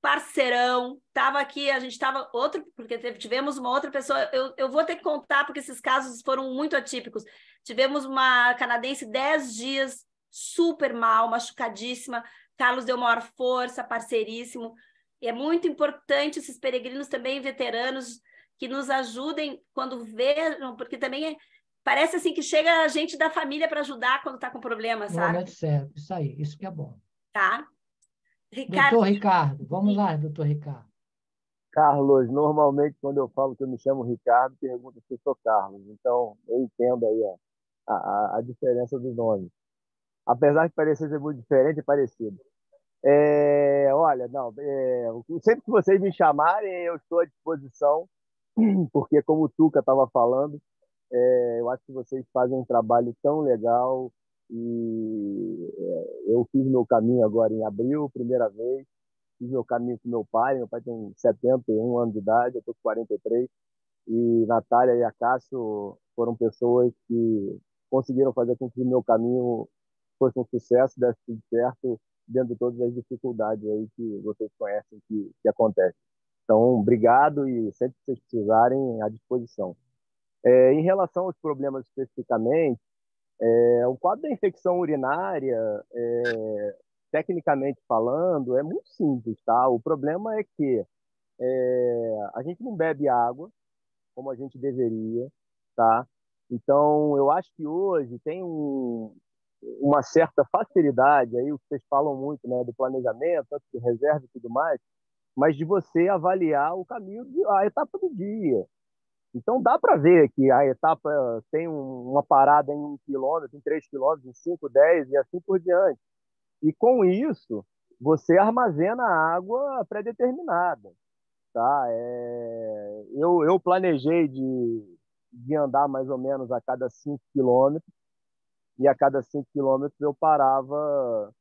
Speaker 1: parceirão, estava aqui, a gente estava outro, porque tivemos uma outra pessoa, eu vou ter que contar, porque esses casos foram muito atípicos. Tivemos uma canadense 10 dias, super mal, machucadíssima, Carlos deu maior força, parceiríssimo, e é muito importante esses peregrinos também veteranos que nos ajudem quando vejam, porque também parece assim que chega a gente da família para ajudar quando está com problema,
Speaker 2: No
Speaker 1: sabe?
Speaker 2: momento certo, isso aí, isso que é bom.
Speaker 1: Tá? Ricardo,
Speaker 2: Doutor Ricardo, vamos lá, doutor Ricardo.
Speaker 3: Carlos, normalmente quando eu falo que eu me chamo Ricardo, pergunta se eu sou Carlos. Então, eu entendo aí a diferença do nome. Apesar de parecer ser muito diferente, é parecido. Olha, não, sempre que vocês me chamarem, eu estou à disposição, porque como o Tuca estava falando, eu acho que vocês fazem um trabalho tão legal e eu fiz meu caminho agora em abril, primeira vez, fiz meu caminho com meu pai tem 71 anos de idade, eu estou com 43,
Speaker 5: e Natália e Acácio foram pessoas que conseguiram fazer com que o meu caminho fosse um sucesso, desse tudo certo, dentro de todas as dificuldades aí que vocês conhecem que acontecem. Então, obrigado e sempre que vocês precisarem, à disposição. Em relação aos problemas especificamente, o quadro da infecção urinária, tecnicamente falando, é muito simples, tá? O problema é que a gente não bebe água como a gente deveria, tá? Então, eu acho que hoje tem uma certa facilidade, aí o que vocês falam muito, né, do planejamento, tanto de reserva e tudo mais, mas de você avaliar o caminho, a etapa do dia. Então, dá para ver que a etapa tem uma parada em 1 quilômetro, em 3 quilômetros, em 5, 10 e assim por diante. E com isso, você armazena água pré-determinada. Tá? Eu planejei de andar mais ou menos a cada 5 quilômetros, e a cada 5 quilômetros eu parava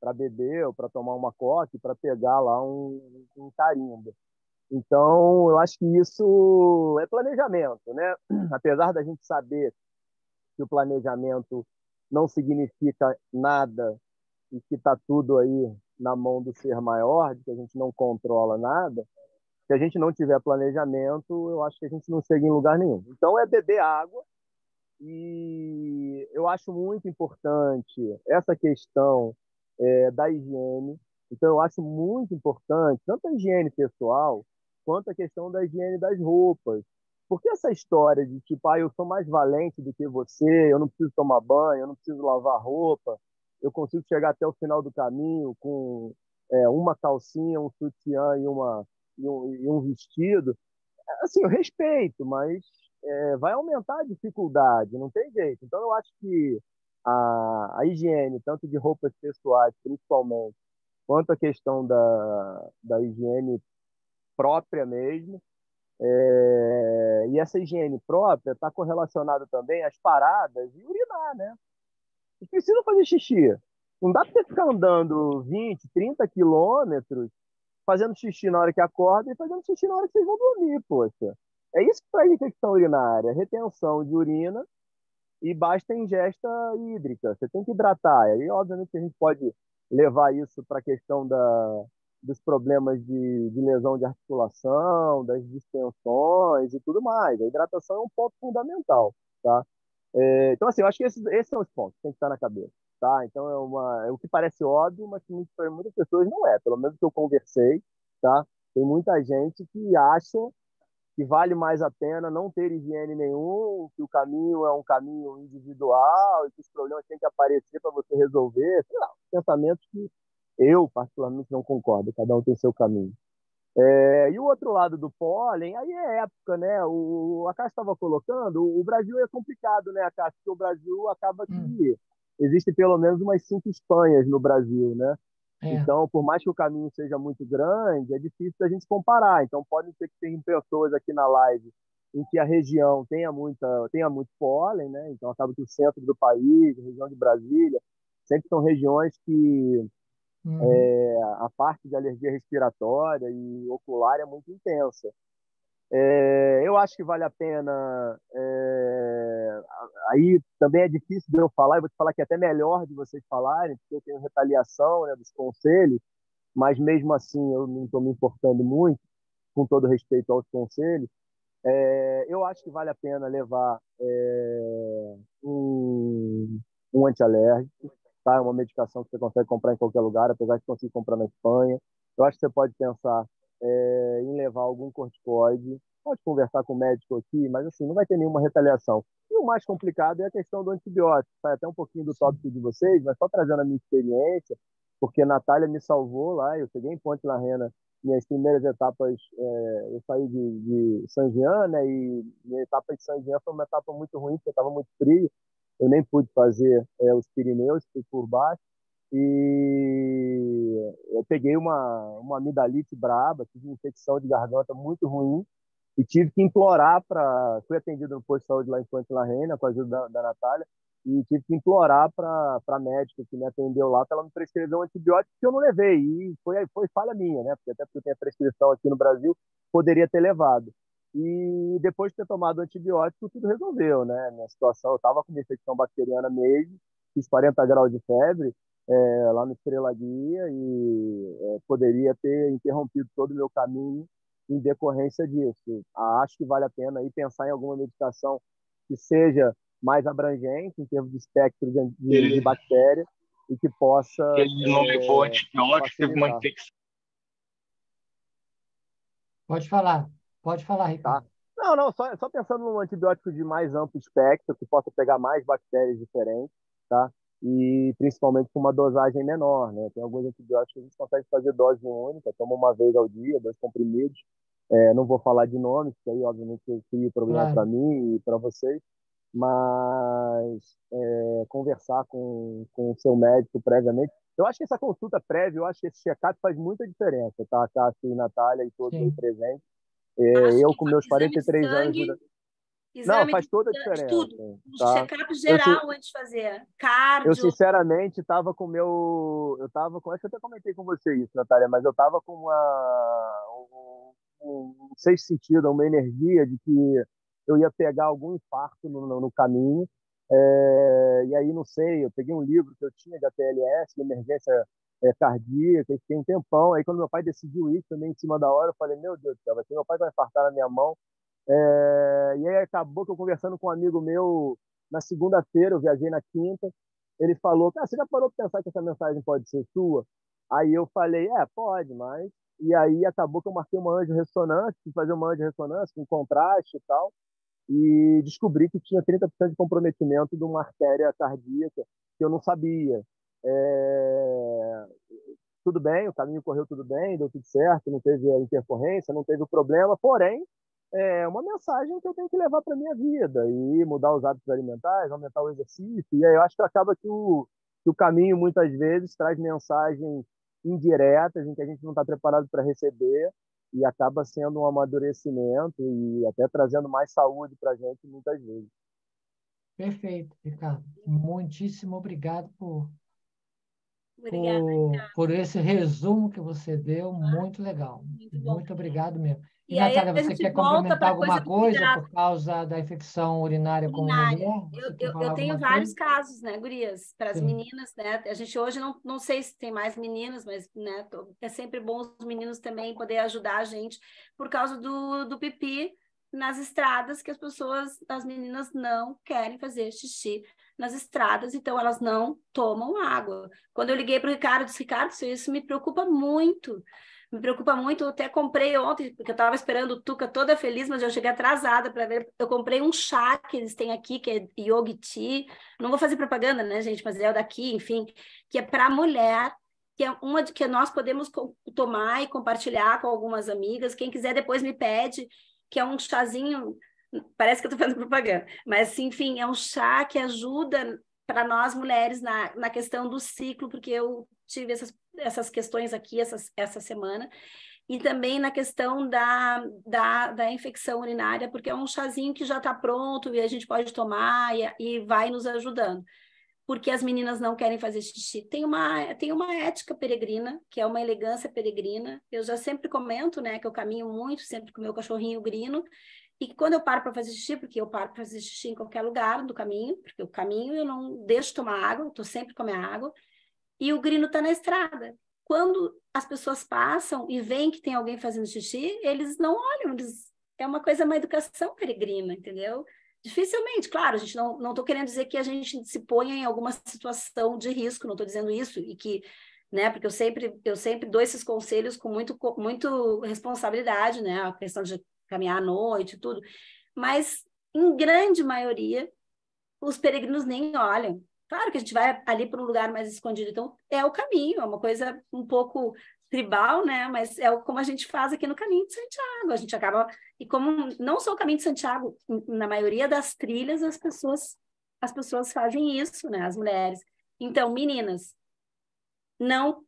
Speaker 5: para beber ou para tomar uma coca, para pegar lá um carimbo. Então, eu acho que isso é planejamento, né? Apesar da gente saber que o planejamento não significa nada e que está tudo aí na mão do ser maior, de que a gente não controla nada, se a gente não tiver planejamento, eu acho que a gente não chega em lugar nenhum. Então, é beber água, e eu acho muito importante essa questão da higiene. Então, eu acho muito importante tanto a higiene pessoal quanto a questão da higiene das roupas. Porque essa história de tipo, eu sou mais valente do que você, eu não preciso tomar banho, eu não preciso lavar roupa, eu consigo chegar até o final do caminho com uma calcinha, um sutiã e um vestido. Assim, eu respeito, mas vai aumentar a dificuldade, não tem jeito. Então, eu acho que a higiene, tanto de roupas pessoais, principalmente, quanto a questão da higiene própria mesmo, e essa higiene própria está correlacionada também às paradas e urinar, né? Vocês precisam fazer xixi. Não dá para você ficar andando 20, 30 quilômetros fazendo xixi na hora que acorda e fazendo xixi na hora que vocês vão dormir, poxa. É isso que traz infecção urinária, retenção de urina e basta ingesta hídrica. Você tem que hidratar. Aí, obviamente, a gente pode levar isso para a questão dos problemas de lesão de articulação, das distensões e tudo mais. A hidratação é um ponto fundamental, tá? Então, assim, eu acho que esses são os pontos que tem que estar na cabeça, tá? Então, é o que parece óbvio, mas que para muitas pessoas não é. Pelo menos que eu conversei, tá? Tem muita gente que acha que vale mais a pena não ter higiene nenhum, que o caminho é um caminho individual e que os problemas têm que aparecer para você resolver. Sei lá, pensamentos que eu, particularmente, não concordo. Cada um tem seu caminho. E o outro lado do pólen, aí é época, né? A Cássio estava colocando, o Brasil é complicado, né, Cássio? Porque o Brasil acaba que existe pelo menos umas 5 Espanhas no Brasil, né? Então, por mais que o caminho seja muito grande, é difícil da gente comparar. Então, pode ser que tenham pessoas aqui na live em que a região tenha muito pólen, né? Então, acaba que o centro do país, a região de Brasília, sempre são regiões que a parte de alergia respiratória e ocular é muito intensa. Eu acho que vale a pena. Aí também é difícil de eu falar, eu vou te falar que é até melhor de vocês falarem, porque eu tenho retaliação, né, dos conselhos, mas mesmo assim eu não estou me importando muito, com todo respeito aos conselhos. Eu acho que vale a pena levar um antialérgico, tá? É uma medicação que você consegue comprar em qualquer lugar, apesar de conseguir comprar na Espanha. Eu acho que você pode pensar em levar algum corticoide, pode conversar com o médico aqui, mas assim, não vai ter nenhuma retaliação. E o mais complicado é a questão do antibiótico, sai até um pouquinho do tópico de vocês, mas só trazendo a minha experiência, porque a Natália me salvou lá, eu cheguei em Ponte La Rena, minhas primeiras etapas, eu saí de Saint Jean, né, e minha etapa de Saint Jean foi uma etapa muito ruim, porque estava muito frio, eu nem pude fazer os Pirineus, fui por baixo, e eu peguei uma amidalite braba, tive uma infecção de garganta muito ruim, e tive que implorar fui atendido no posto de saúde lá em Ponte La Reina, com a ajuda da Natália, e tive que implorar para a médica que me atendeu lá para ela me prescrever um antibiótico que eu não levei, e foi falha minha, né? Até porque eu tenho a prescrição aqui no Brasil, poderia ter levado. E depois de ter tomado antibiótico, tudo resolveu, né? Minha situação, eu estava com uma infecção bacteriana mesmo, fiz 40 graus de febre lá no Estrela Guia e poderia ter interrompido todo o meu caminho em decorrência disso. Acho que vale a pena aí pensar em alguma medicação que seja mais abrangente em termos de espectro de bactéria e que possa
Speaker 6: Ele não levou antibiótico, teve uma
Speaker 5: facilitar.
Speaker 6: infecção.
Speaker 2: Pode falar,
Speaker 5: Tá?
Speaker 2: Ricardo.
Speaker 5: Não, só pensando num antibiótico de mais amplo espectro, que possa pegar mais bactérias diferentes, tá? E principalmente com uma dosagem menor, né? Tem alguns antibióticos que a gente consegue fazer dose única, toma uma vez ao dia, 2 comprimidos. Não vou falar de nomes, porque aí, obviamente, cria problema para
Speaker 2: Claro.
Speaker 5: mim e para vocês, mas conversar com o seu médico previamente. Eu acho que essa consulta prévia, eu acho que esse check-up faz muita diferença, tá? Cássio e Natália e todos aí
Speaker 2: Sim.
Speaker 5: presentes.
Speaker 1: Acho
Speaker 5: Eu,
Speaker 1: que
Speaker 5: com meus
Speaker 1: exame de
Speaker 5: 43 anos de
Speaker 1: sangue,
Speaker 5: idade. Não,
Speaker 1: exame
Speaker 5: faz toda a
Speaker 1: de
Speaker 5: diferença,
Speaker 1: tudo, um
Speaker 5: tá?
Speaker 1: check-up
Speaker 5: Eu, si-
Speaker 1: geral antes de fazer,
Speaker 5: eu
Speaker 1: cardio.
Speaker 5: sinceramente estava com meu. Eu estava com. Acho que eu até comentei com você isso, Natália, mas eu estava com um sexto sentido, uma energia de que eu ia pegar algum infarto no caminho. E aí, não sei, eu peguei um livro que eu tinha de ATLS, de emergência cardíaca, e fiquei um tempão. Aí, quando meu pai decidiu isso também em cima da hora, eu falei: Meu Deus do céu, vai ser meu pai que vai infartar na minha mão. E aí acabou que eu conversando com um amigo meu na segunda-feira, eu viajei na quinta, ele falou, cara, você já parou para pensar que essa mensagem pode ser sua? Aí eu falei, pode, mas... E aí acabou que eu marquei uma angio-ressonância, fui fazer uma angio-ressonância com contraste e tal, e descobri que tinha 30% de comprometimento de uma artéria cardíaca que eu não sabia. Tudo bem, o caminho correu tudo bem, deu tudo certo, não teve a intercorrência, não teve o problema, porém, é uma mensagem que eu tenho que levar para minha vida e mudar os hábitos alimentares, aumentar o exercício. E aí eu acho que acaba que o caminho muitas vezes traz mensagens indiretas em que a gente não está preparado para receber e acaba sendo um amadurecimento e até trazendo mais saúde para a gente muitas vezes.
Speaker 2: Perfeito, Ricardo. Muitíssimo obrigado
Speaker 1: Obrigada,
Speaker 2: por esse resumo que você deu. Muito legal.
Speaker 1: muito bom.
Speaker 2: Muito obrigado mesmo. E,
Speaker 1: E aí
Speaker 2: Natália,
Speaker 1: a
Speaker 2: você
Speaker 1: gente
Speaker 2: quer
Speaker 1: volta para
Speaker 2: complementar
Speaker 1: a coisa
Speaker 2: alguma
Speaker 1: do
Speaker 2: coisa
Speaker 1: cuidado
Speaker 2: por causa da infecção urinária como
Speaker 1: urinária.
Speaker 2: mulher? Você quer
Speaker 1: Eu
Speaker 2: falar
Speaker 1: tenho
Speaker 2: alguma
Speaker 1: vários
Speaker 2: coisa?
Speaker 1: casos, né, gurias, para as
Speaker 2: Sim.
Speaker 1: meninas, né? A gente hoje não sei se tem mais meninas, mas né, é sempre bom os meninos também poder ajudar a gente por causa do pipi nas estradas, que as meninas não querem fazer xixi nas estradas, então elas não tomam água. Quando eu liguei para o Ricardo, eu disse, Ricardo, isso me preocupa muito. Me preocupa muito, eu até comprei ontem, porque eu estava esperando o Tuca toda feliz, mas eu cheguei atrasada para ver. Eu comprei um chá que eles têm aqui, que é Yogi Tea. Não vou fazer propaganda, né, gente? Mas é o daqui, enfim, que é para mulher, que é uma de que nós podemos tomar e compartilhar com algumas amigas. Quem quiser depois me pede, que é um chazinho. Parece que eu estou fazendo propaganda, mas enfim, é um chá que ajuda para nós mulheres na questão do ciclo, porque eu tive essas questões aqui essa semana, e também na questão da infecção urinária, porque é um chazinho que já está pronto e a gente pode tomar e vai nos ajudando. Porque as meninas não querem fazer xixi. Tem uma ética peregrina, que é uma elegância peregrina. Eu já sempre comento, né, que eu caminho muito, sempre com o meu cachorrinho Grino, e quando eu paro para fazer xixi, porque eu paro para fazer xixi em qualquer lugar do caminho, porque o caminho eu não deixo tomar água, estou sempre com a minha água, e o Grino está na estrada. Quando as pessoas passam e veem que tem alguém fazendo xixi, eles não olham, é uma coisa, uma educação peregrina, entendeu? Dificilmente, claro, a gente não estou querendo dizer que a gente se ponha em alguma situação de risco, não estou dizendo isso, e que, né, porque eu sempre dou esses conselhos com muito responsabilidade, né, a questão de caminhar à noite, tudo, mas em grande maioria os peregrinos nem olham. Claro que a gente vai ali para um lugar mais escondido, então é o caminho, é uma coisa um pouco tribal, né? Mas é como a gente faz aqui no Caminho de Santiago. A gente acaba e como não só o Caminho de Santiago, na maioria das trilhas as pessoas fazem isso, né? As mulheres. Então, meninas, não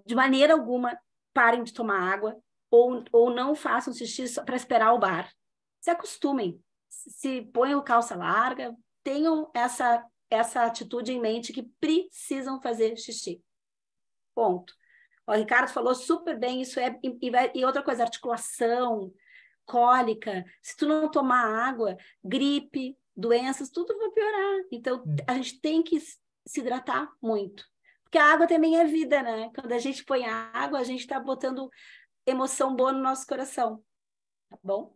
Speaker 1: de maneira alguma parem de tomar água ou não façam xixi só para esperar o bar. Se acostumem, se ponham calça larga, tenham essa atitude em mente que precisam fazer xixi. Ponto. O Ricardo falou super bem, isso e outra coisa, articulação, cólica, se tu não tomar água, gripe, doenças, tudo vai piorar. Então, a gente tem que se hidratar muito. Porque a água também é vida, né? Quando a gente põe a água, a gente está botando emoção boa no nosso coração. Tá bom?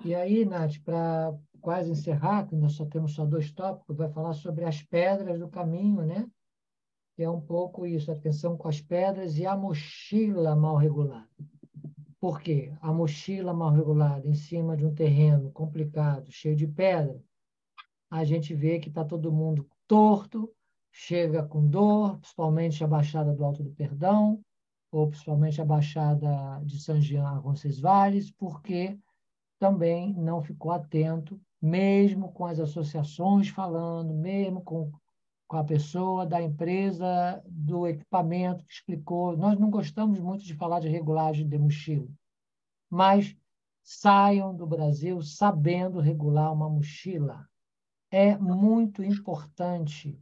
Speaker 2: E aí, Nath, para quase encerrar, que nós só temos só 2 tópicos, vai falar sobre as pedras do caminho, né? Que é um pouco isso, atenção com as pedras e a mochila mal regulada. Por quê? A mochila mal regulada em cima de um terreno complicado, cheio de pedra, a gente vê que está todo mundo torto, chega com dor, principalmente a Baixada do Alto do Perdão, ou principalmente a Baixada de São Jean, Roncesvalles, porque também não ficou atento, mesmo com as associações falando, mesmo com a pessoa da empresa, do equipamento que explicou. Nós não gostamos muito de falar de regulagem de mochila, mas saiam do Brasil sabendo regular uma mochila. É muito importante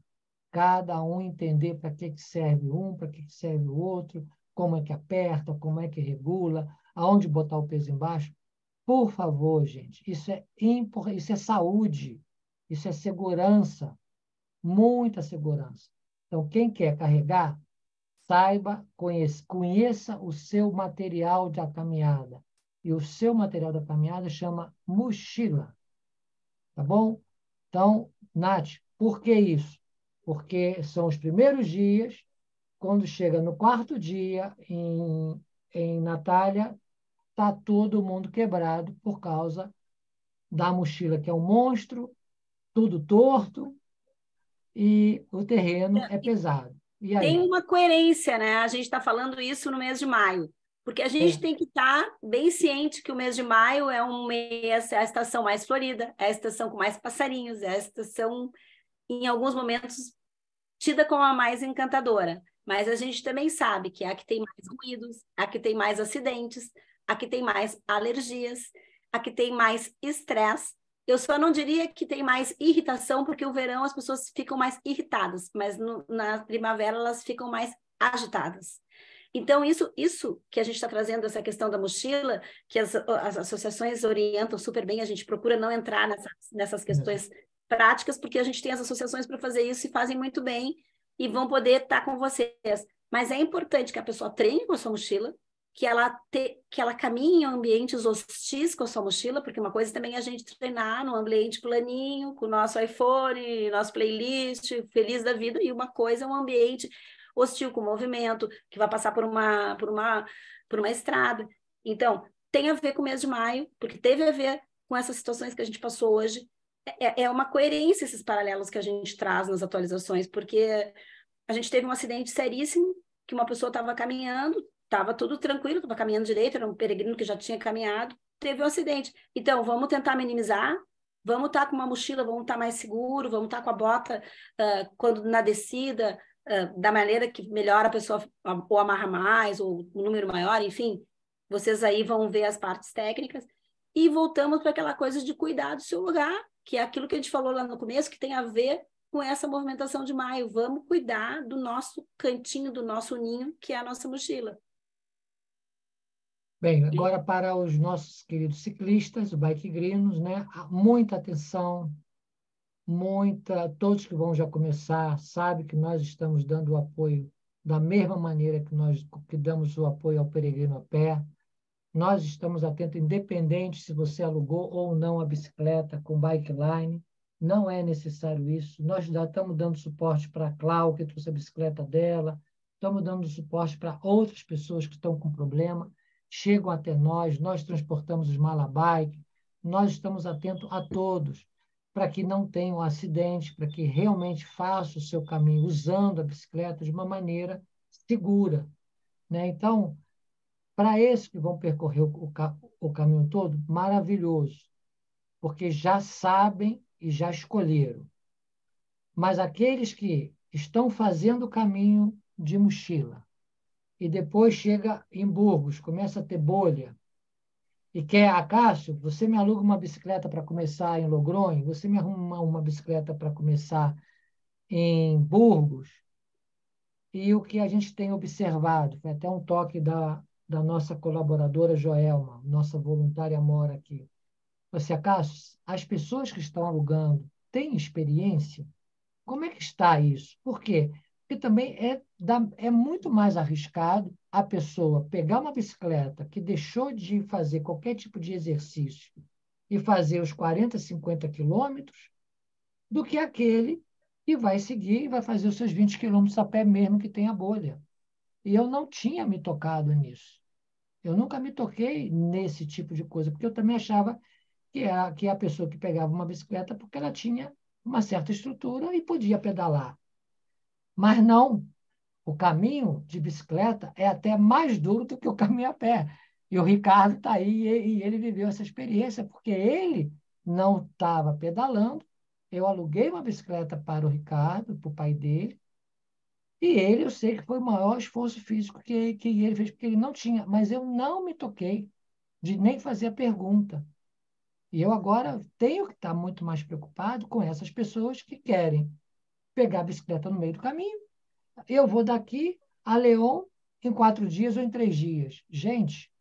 Speaker 2: cada um entender para que serve um, para que serve o outro, como é que aperta, como é que regula, aonde botar o peso embaixo. Por favor, gente, isso é saúde, isso é segurança, muita segurança. Então, quem quer carregar, saiba, conheça o seu material da caminhada. E o seu material da caminhada chama mochila. Tá bom? Então, Nath, por que isso? Porque são os primeiros dias, quando chega no 4º dia, em Natália, está todo mundo quebrado por causa da mochila, que é um monstro, tudo torto, e o terreno é pesado. E
Speaker 1: Tem
Speaker 2: aí?
Speaker 1: uma coerência, né? A gente está falando isso no mês de maio, porque a gente tem que estar bem ciente que o mês de maio é um mês, é a estação mais florida, é a estação com mais passarinhos, é a estação, em alguns momentos, tida como a mais encantadora. Mas a gente também sabe que é a que tem mais ruídos, a que tem mais acidentes, a que tem mais alergias, a que tem mais estresse. Eu só não diria que tem mais irritação, porque o verão as pessoas ficam mais irritadas, mas na primavera elas ficam mais agitadas. Então, isso que a gente está trazendo, essa questão da mochila, que as associações orientam super bem, a gente procura não entrar nessas questões práticas, porque a gente tem as associações para fazer isso e fazem muito bem, e vão poder estar com vocês. Mas é importante que a pessoa treine com a sua mochila, que ela caminhe em ambientes hostis com a sua mochila, porque uma coisa também é a gente treinar num ambiente planinho, com o nosso iPhone, nosso playlist, feliz da vida, e uma coisa é um ambiente hostil, com movimento, que vai passar por uma estrada. Então, tem a ver com o mês de maio, porque teve a ver com essas situações que a gente passou hoje. É uma coerência esses paralelos que a gente traz nas atualizações, porque a gente teve um acidente seríssimo, que uma pessoa estava caminhando, estava tudo tranquilo, estava caminhando direito, era um peregrino que já tinha caminhado, teve um acidente. Então, vamos tentar minimizar, vamos estar com uma mochila, vamos estar mais seguro, vamos estar com a bota quando na descida, da maneira que melhor a pessoa ou amarra mais, ou um número maior, enfim, vocês aí vão ver as partes técnicas. E voltamos para aquela coisa de cuidar do seu lugar, que é aquilo que a gente falou lá no começo, que tem a ver com essa movimentação de maio. Vamos cuidar do nosso cantinho, do nosso ninho, que é a nossa mochila.
Speaker 2: Bem, agora para os nossos queridos ciclistas, bikegrinos, né? Muita atenção, todos que vão já começar, sabem que nós estamos dando o apoio da mesma maneira que damos o apoio ao peregrino a pé. Nós estamos atentos, independente se você alugou ou não a bicicleta com bike line, não é necessário isso. Nós já estamos dando suporte para a Clau, que trouxe a bicicleta dela, estamos dando suporte para outras pessoas que estão com problema, chegam até nós transportamos os malabike, nós estamos atentos a todos, para que não tenham acidente, para que realmente faça o seu caminho usando a bicicleta de uma maneira segura, né? Então, para esses que vão percorrer o caminho todo, maravilhoso, porque já sabem e já escolheram. Mas aqueles que estão fazendo o caminho de mochila e depois chega em Burgos, começa a ter bolha, e quer, Cássio, você me aluga uma bicicleta para começar em Logronho, você me arruma uma bicicleta para começar em Burgos, e o que a gente tem observado, foi até um toque da da nossa colaboradora Joelma, nossa voluntária mora aqui. Você, acaso, as pessoas que estão alugando têm experiência? Como é que está isso? Por quê? Porque também é muito mais arriscado a pessoa pegar uma bicicleta que deixou de fazer qualquer tipo de exercício e fazer os 40, 50 quilômetros do que aquele que vai seguir e vai fazer os seus 20 quilômetros a pé mesmo que tenha bolha. E eu não tinha me tocado nisso. Eu nunca me toquei nesse tipo de coisa, porque eu também achava que a pessoa que pegava uma bicicleta porque ela tinha uma certa estrutura e podia pedalar. Mas não, o caminho de bicicleta é até mais duro do que o caminho a pé. E o Ricardo está aí e ele viveu essa experiência, porque ele não estava pedalando. Eu aluguei uma bicicleta para o Ricardo, para o pai dele, e ele, eu sei que foi o maior esforço físico que ele fez, porque ele não tinha, mas eu não me toquei de nem fazer a pergunta. E eu agora tenho que estar muito mais preocupado com essas pessoas que querem pegar a bicicleta no meio do caminho. Eu vou daqui a León em 4 dias ou em 3 dias. Gente,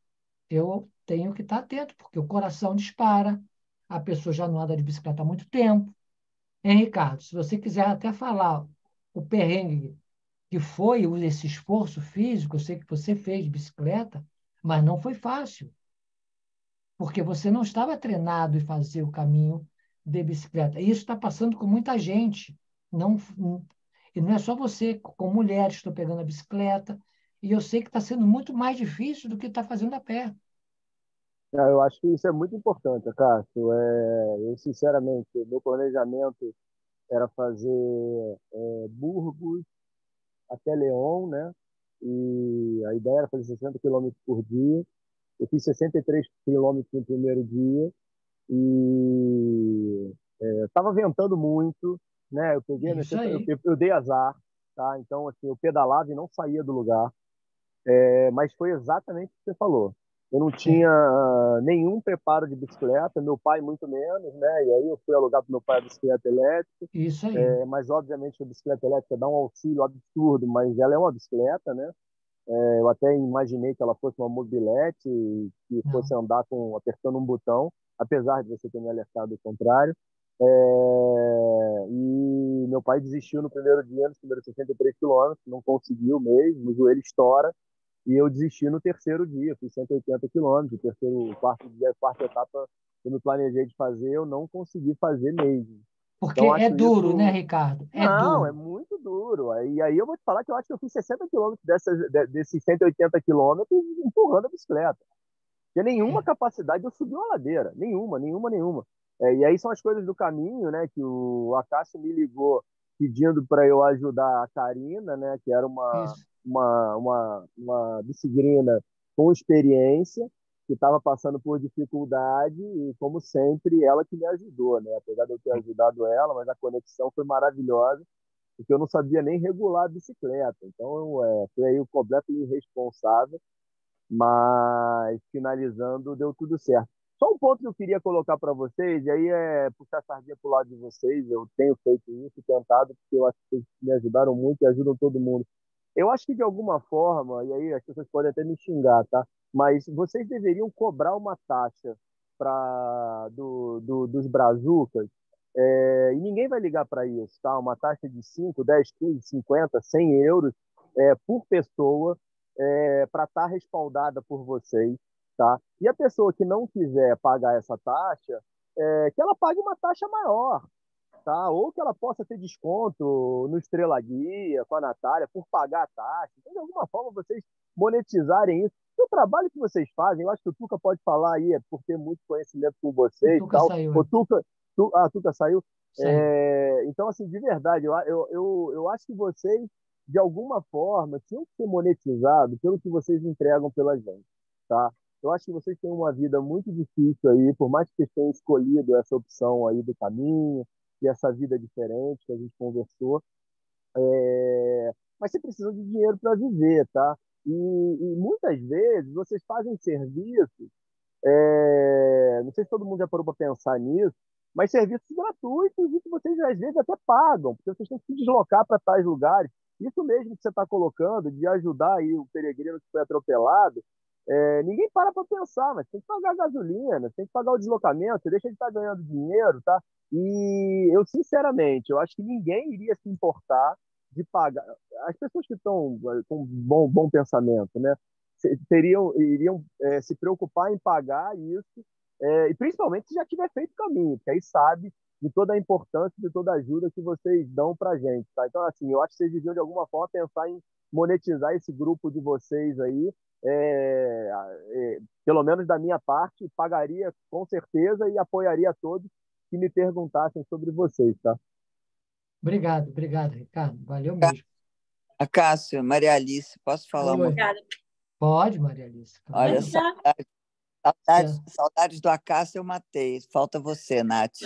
Speaker 2: eu tenho que estar atento, porque o coração dispara, a pessoa já não anda de bicicleta há muito tempo. Hein, Ricardo? Se você quiser até falar o perrengue que foi esse esforço físico, eu sei que você fez de bicicleta, mas não foi fácil, porque você não estava treinado em fazer o caminho de bicicleta. E isso está passando com muita gente. Não, e não é só você, com mulheres estou pegando a bicicleta, e eu sei que está sendo muito mais difícil do que está fazendo a pé.
Speaker 5: Eu acho que isso é muito importante, Cássio. Eu, sinceramente, meu planejamento era fazer Burgos até León, né? E a ideia era fazer 60 quilômetros por dia. Eu fiz 63 quilômetros no primeiro dia e estava ventando muito, né? Eu peguei,
Speaker 2: Isso aí.
Speaker 5: eu dei azar, tá? Então, assim, eu pedalava e não saía do lugar. Mas foi exatamente o que você falou. Eu não
Speaker 2: É,
Speaker 5: tinha nenhum preparo de bicicleta, meu pai muito menos, né? E aí eu fui alugar para meu pai a bicicleta elétrica,
Speaker 2: isso aí.
Speaker 5: mas obviamente a bicicleta elétrica dá um auxílio absurdo, mas ela é uma bicicleta, né? Eu até imaginei que ela fosse uma mobilete e que fosse
Speaker 2: Não.
Speaker 5: andar apertando um botão, apesar de você ter me alertado o contrário. E meu pai desistiu no primeiro dia, nos primeiros 63 quilômetros, não conseguiu mesmo, o joelho estoura. E eu desisti no terceiro dia, fiz 180 quilômetros. O terceiro, o quarto dia, a quarta etapa que eu me planejei de fazer, eu não consegui fazer mesmo.
Speaker 2: Porque
Speaker 5: Então,
Speaker 2: é
Speaker 5: acho
Speaker 2: duro, né,
Speaker 5: isso.
Speaker 2: Ricardo? É
Speaker 5: Não, é
Speaker 2: duro.
Speaker 5: muito duro. E aí eu vou te falar que eu acho que eu fiz 60 quilômetros desses 180 quilômetros empurrando a bicicleta. Porque nenhuma
Speaker 2: É.
Speaker 5: capacidade eu subi uma ladeira. Nenhuma, nenhuma, nenhuma. E aí são as coisas do caminho, né? Que o Acácio me ligou pedindo para eu ajudar a Karina, né? Que era
Speaker 2: Isso.
Speaker 5: uma bicigrina com experiência, que estava passando por dificuldade e, como sempre, ela que me ajudou, né? Apesar de eu ter ajudado ela, mas a conexão foi maravilhosa, porque eu não sabia nem regular a bicicleta. Então, foi aí o completo irresponsável, mas finalizando, deu tudo certo. Só um ponto que eu queria colocar para vocês, e aí é puxar a sardinha para o lado de vocês, eu tenho feito isso, tentado, porque eu acho que vocês me ajudaram muito e ajudam todo mundo. Eu acho que de alguma forma, e aí as pessoas podem até me xingar, tá? Mas vocês deveriam cobrar uma taxa dos brazucas, e ninguém vai ligar para isso, tá? Uma taxa de 5, 10, 15, 50, 100 euros por pessoa para estar respaldada por vocês, tá? E a pessoa que não quiser pagar essa taxa, que ela pague uma taxa maior, tá? Ou que ela possa ter desconto no Estrela Guia, com a Natália, por pagar a taxa. Então, de alguma forma, vocês monetizarem isso. O trabalho que vocês fazem, eu acho que o Tuca pode falar aí, por ter muito conhecimento com
Speaker 2: O
Speaker 5: vocês e
Speaker 2: Tuca
Speaker 5: tal.
Speaker 2: saiu,
Speaker 5: O Tuca, a Tuca saiu.
Speaker 2: saiu.
Speaker 5: Então, assim, de verdade, eu acho que vocês, de alguma forma, tinham que ser monetizados pelo que vocês entregam pela gente, tá? Eu acho que vocês têm uma vida muito difícil aí, por mais que vocês tenham escolhido essa opção aí do caminho, e essa vida diferente que a gente conversou. Mas você precisa de dinheiro para viver, tá? E muitas vezes vocês fazem serviços, não sei se todo mundo já parou para pensar nisso, mas serviços gratuitos e que vocês às vezes até pagam, porque vocês têm que se deslocar para tais lugares. Isso mesmo que você está colocando, de ajudar aí o peregrino que foi atropelado, Ninguém para pensar, mas tem que pagar a gasolina, tem que pagar o deslocamento, você deixa de estar ganhando dinheiro, tá? E eu, sinceramente, eu acho que ninguém iria se importar de pagar. As pessoas que estão com bom pensamento, né? Iriam se preocupar em pagar isso, e principalmente se já tiver feito o caminho, porque aí sabe de toda a importância, de toda a ajuda que vocês dão para a gente, tá? Então, assim, eu acho que vocês deviam, de alguma forma, pensar em monetizar esse grupo de vocês aí, pelo menos da minha parte, pagaria com certeza e apoiaria todos que me perguntassem sobre vocês, tá?
Speaker 2: Obrigado, Ricardo. Valeu mesmo.
Speaker 7: Cássio, Maria Alice, posso falar uma
Speaker 2: Oi.
Speaker 7: coisa?
Speaker 2: Pode, Maria Alice.
Speaker 7: Olha,
Speaker 2: Claro.
Speaker 7: saudades do Acácio eu matei. Falta você, Nath.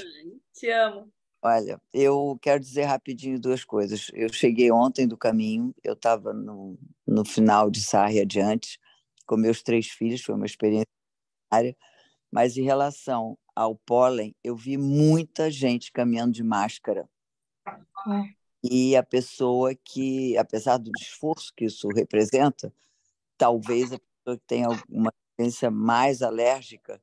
Speaker 1: Te amo.
Speaker 7: Olha, eu quero dizer rapidinho duas coisas. Eu cheguei ontem do caminho, eu estava no final de Sarre adiante, com meus 3 filhos, foi uma experiência área, mas em relação ao pólen, eu vi muita gente caminhando de máscara. E a pessoa que, apesar do esforço que isso representa, talvez a pessoa que tenha alguma tendência mais alérgica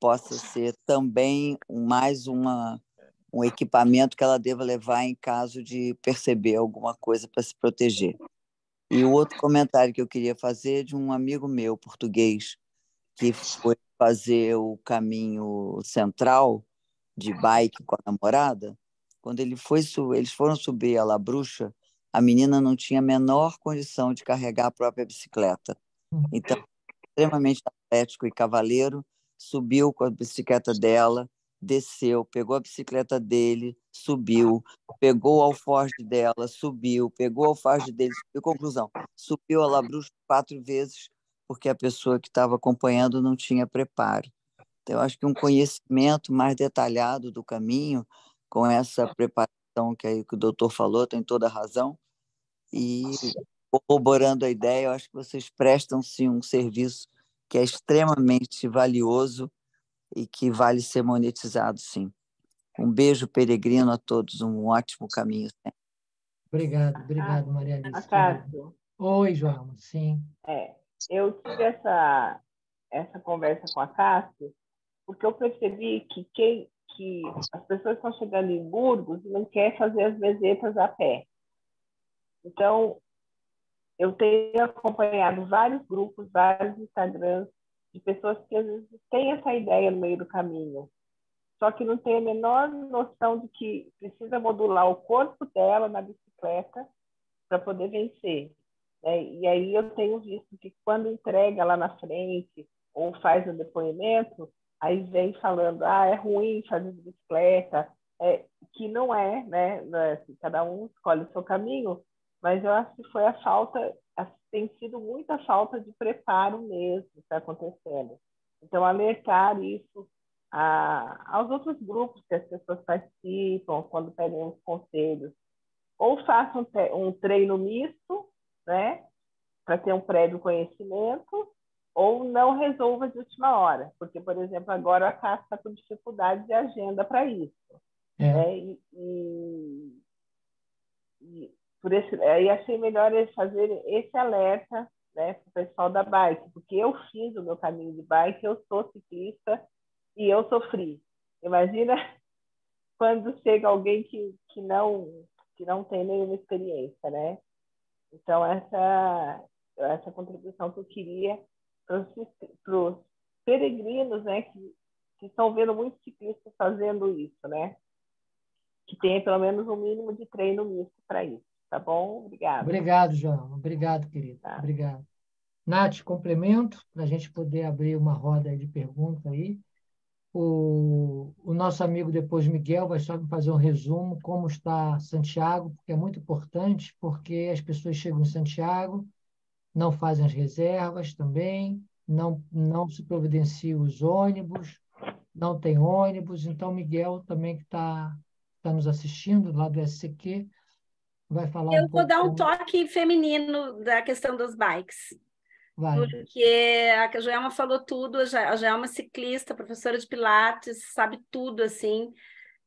Speaker 7: possa ser também mais um equipamento que ela deva levar em caso de perceber alguma coisa para se proteger. E o outro comentário que eu queria fazer é de um amigo meu, português, que foi fazer o caminho central de bike com a namorada. Quando eles foram subir a La Bruxa, a menina não tinha a menor condição de carregar a própria bicicleta. Então, extremamente atlético e cavaleiro, subiu com a bicicleta dela, desceu, pegou a bicicleta dele, subiu, pegou o alforje dela, subiu, pegou o alforje dele, subiu. Conclusão, subiu a La Bruxa 4 vezes, porque a pessoa que estava acompanhando não tinha preparo. Então, eu acho que um conhecimento mais detalhado do caminho, com essa preparação que o doutor falou, tem toda a razão, e corroborando a ideia, eu acho que vocês prestam, sim, um serviço que é extremamente valioso e que vale ser monetizado, sim. Um beijo peregrino a todos, um ótimo caminho.
Speaker 2: Obrigado, Maria Alice.
Speaker 8: Cássio.
Speaker 2: Oi, Joelma, sim.
Speaker 8: Eu tive essa conversa com a Cássio porque eu percebi que as pessoas estão chegando em Burgos e não querem fazer as mesetas a pé. Então, eu tenho acompanhado vários grupos, vários Instagrams de pessoas que às vezes têm essa ideia no meio do caminho, só que não tem a menor noção de que precisa modular o corpo dela na bicicleta para poder vencer. E aí eu tenho visto que quando entrega lá na frente ou faz um depoimento, aí vem falando, é ruim fazer de bicicleta, que não é, né? Cada um escolhe o seu caminho, mas eu acho que foi tem sido muita falta de preparo mesmo que está acontecendo. Então, alertar isso aos outros grupos que as pessoas participam, quando pedem os conselhos, ou façam um treino misto, né, para ter um prévio conhecimento, ou não resolva de última hora, porque, por exemplo, agora a Cássio está com dificuldade de agenda para isso. Né? Aí achei melhor eles fazerem esse alerta, né, para o pessoal da bike, porque eu fiz o meu caminho de bike, eu sou ciclista e eu sofri. Imagina quando chega alguém que não tem nenhuma experiência, né? Então, essa contribuição que eu queria para os peregrinos, né, que estão vendo muitos ciclistas fazendo isso, né? Que tenha pelo menos um mínimo de treino misto para isso. Tá bom? Obrigada.
Speaker 2: Obrigado, João. Obrigado, querido. Tá. Obrigado. Nath, complemento, para a gente poder abrir uma roda de perguntas aí. O nosso amigo depois, Miguel, vai só fazer um resumo como está Santiago, porque é muito importante, porque as pessoas chegam em Santiago, não fazem as reservas também, não se providenciam os ônibus, não tem ônibus. Então, Miguel também, que está nos assistindo, lá do SCQ, vai falar um pouco.
Speaker 1: Eu vou dar um toque feminino da questão das bikes.
Speaker 2: Vai.
Speaker 1: Porque a Joelma falou tudo, a Joelma é uma ciclista, professora de pilates, sabe tudo, assim,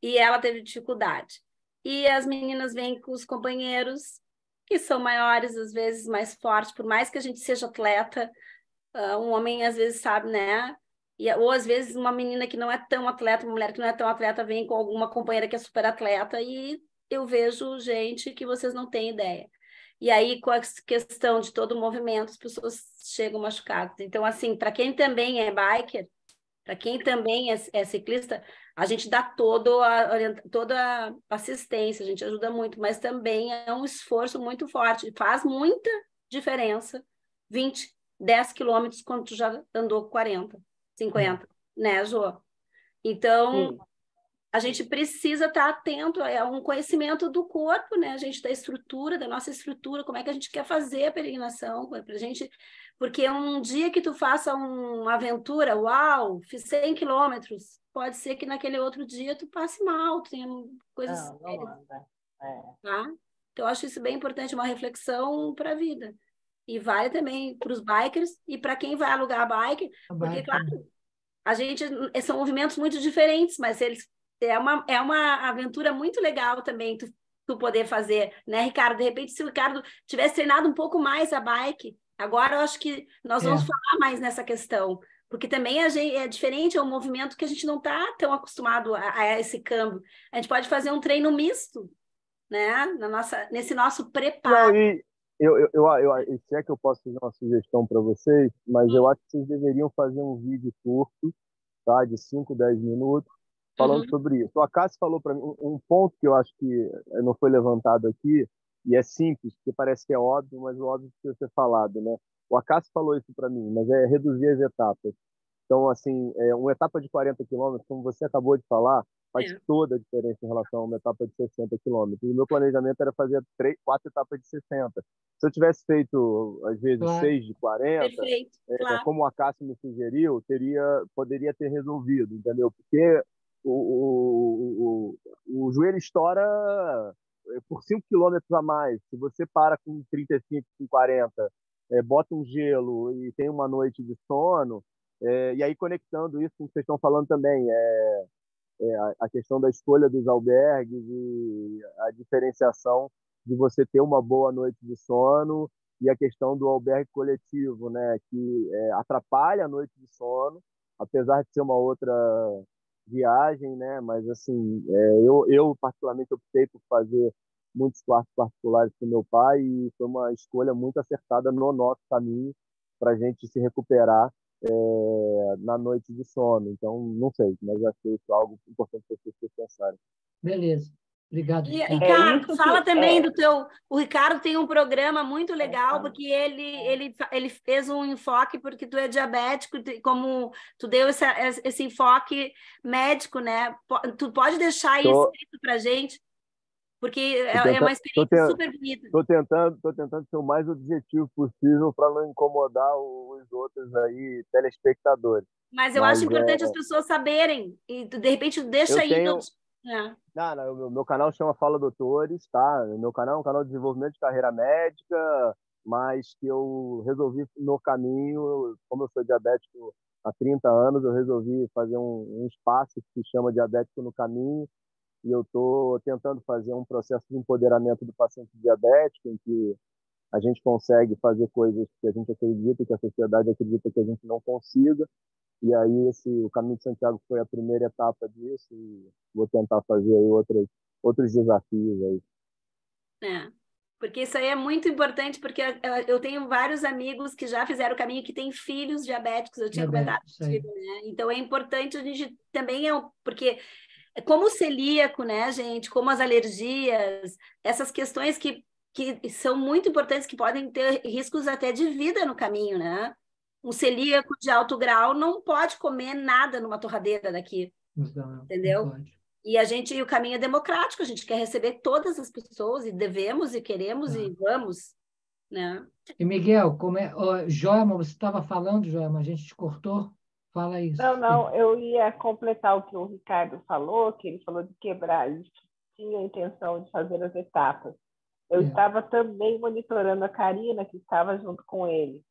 Speaker 1: e ela teve dificuldade. E as meninas vêm com os companheiros, que são maiores, às vezes mais fortes, por mais que a gente seja atleta, um homem às vezes sabe, né? Ou às vezes uma menina que não é tão atleta, uma mulher que não é tão atleta vem com alguma companheira que é super atleta e eu vejo gente que vocês não têm ideia. E aí, com a questão de todo o movimento, as pessoas chegam machucadas. Então, assim, para quem também é biker, para quem também é ciclista, a gente dá toda a assistência, a gente ajuda muito, mas também é um esforço muito forte. Faz muita diferença 20, 10 quilômetros quando tu já andou 40, 50, né, Jô? Então,
Speaker 8: Sim.
Speaker 1: a gente precisa estar atento a um conhecimento do corpo, né? A gente da estrutura, da nossa estrutura, como é que a gente quer fazer a peregrinação, pra gente, porque um dia que tu faça uma aventura, uau, fiz 100 quilômetros, pode ser que naquele outro dia tu passe mal, tu tenha coisas
Speaker 8: Não anda.
Speaker 1: tá? Então, eu acho isso bem importante, uma reflexão para a vida. E vale também para os bikers e para quem vai alugar a bike, porque, claro, a gente são movimentos muito diferentes, mas eles é uma aventura muito legal também tu poder fazer, né, Ricardo? De repente, se o Ricardo tivesse treinado um pouco mais a bike, agora eu acho que nós vamos falar mais nessa questão, porque também é diferente, é um movimento que a gente não está tão acostumado a esse câmbio. A gente pode fazer um treino misto, né? Nesse nosso preparo.
Speaker 5: Não, e se é que eu posso fazer uma sugestão para vocês, mas eu acho que vocês deveriam fazer um vídeo curto, tá, de 5, 10 minutos, falando sobre isso. A Cássia falou para mim um ponto que eu acho que não foi levantado aqui, e é simples, porque parece que é óbvio, mas o óbvio precisa ser falado, né? O Acácio falou isso para mim, mas é reduzir as etapas. Então, assim, uma etapa de 40 quilômetros, como você acabou de falar, faz toda a diferença em relação a uma etapa de 60 quilômetros. O meu planejamento era fazer 4 etapas de 60. Se eu tivesse feito, às vezes, 6 de 40,
Speaker 1: Perfeito, claro.
Speaker 5: como o Acácio me sugeriu, poderia ter resolvido, entendeu? Porque o joelho estoura por 5 quilômetros a mais. Se você para com 35, com 40, bota um gelo e tem uma noite de sono, e aí conectando isso com o que vocês estão falando também, a questão da escolha dos albergues e a diferenciação de você ter uma boa noite de sono e a questão do albergue coletivo, né, que atrapalha a noite de sono, apesar de ser uma outra viagem, né, mas assim, eu particularmente optei por fazer muitos quartos particulares com meu pai e foi uma escolha muito acertada no nosso caminho para a gente se recuperar na noite de sono. Então, não sei, mas eu achei isso algo importante para vocês pensarem.
Speaker 2: Beleza. Obrigado,
Speaker 1: E,
Speaker 2: Ricardo.
Speaker 1: Ricardo, fala também do teu... O Ricardo tem um programa muito legal, porque ele fez um enfoque, porque tu é diabético, como tu deu esse enfoque médico, né? Tu pode deixar aí escrito para a gente, porque é uma experiência super bonita.
Speaker 5: Estou tentando ser o mais objetivo possível para não incomodar os outros aí, telespectadores.
Speaker 1: Mas eu acho importante as pessoas saberem, e de repente deixa aí...
Speaker 5: O meu canal chama Fala Doutores, tá? O meu canal é um canal de desenvolvimento de carreira médica, mas que eu resolvi no caminho, como eu sou diabético há 30 anos, eu resolvi fazer um espaço que se chama Diabético no Caminho, e eu estou tentando fazer um processo de empoderamento do paciente diabético, em que a gente consegue fazer coisas que a gente acredita, que a sociedade acredita que a gente não consiga. E aí o Caminho de Santiago foi a primeira etapa disso e vou tentar fazer aí outros desafios aí.
Speaker 1: Porque isso aí é muito importante, porque eu tenho vários amigos que já fizeram o caminho, que têm filhos diabéticos, eu tinha comentado contigo, né? Então é importante a gente também, porque como o celíaco, né, gente, como as alergias, essas questões que são muito importantes, que podem ter riscos até de vida no caminho, né? Um celíaco de alto grau não pode comer nada numa torradeira daqui, entendeu? E o caminho é democrático, a gente quer receber todas as pessoas, e devemos, e queremos, e vamos, né?
Speaker 2: E Miguel, Joelma, você estava falando, Joelma, a gente te cortou? Fala isso.
Speaker 8: Não, eu ia completar o que o Ricardo falou, que ele falou de quebrar, ele tinha a intenção de fazer as etapas. Eu estava também monitorando a Karina, que estava junto com ele.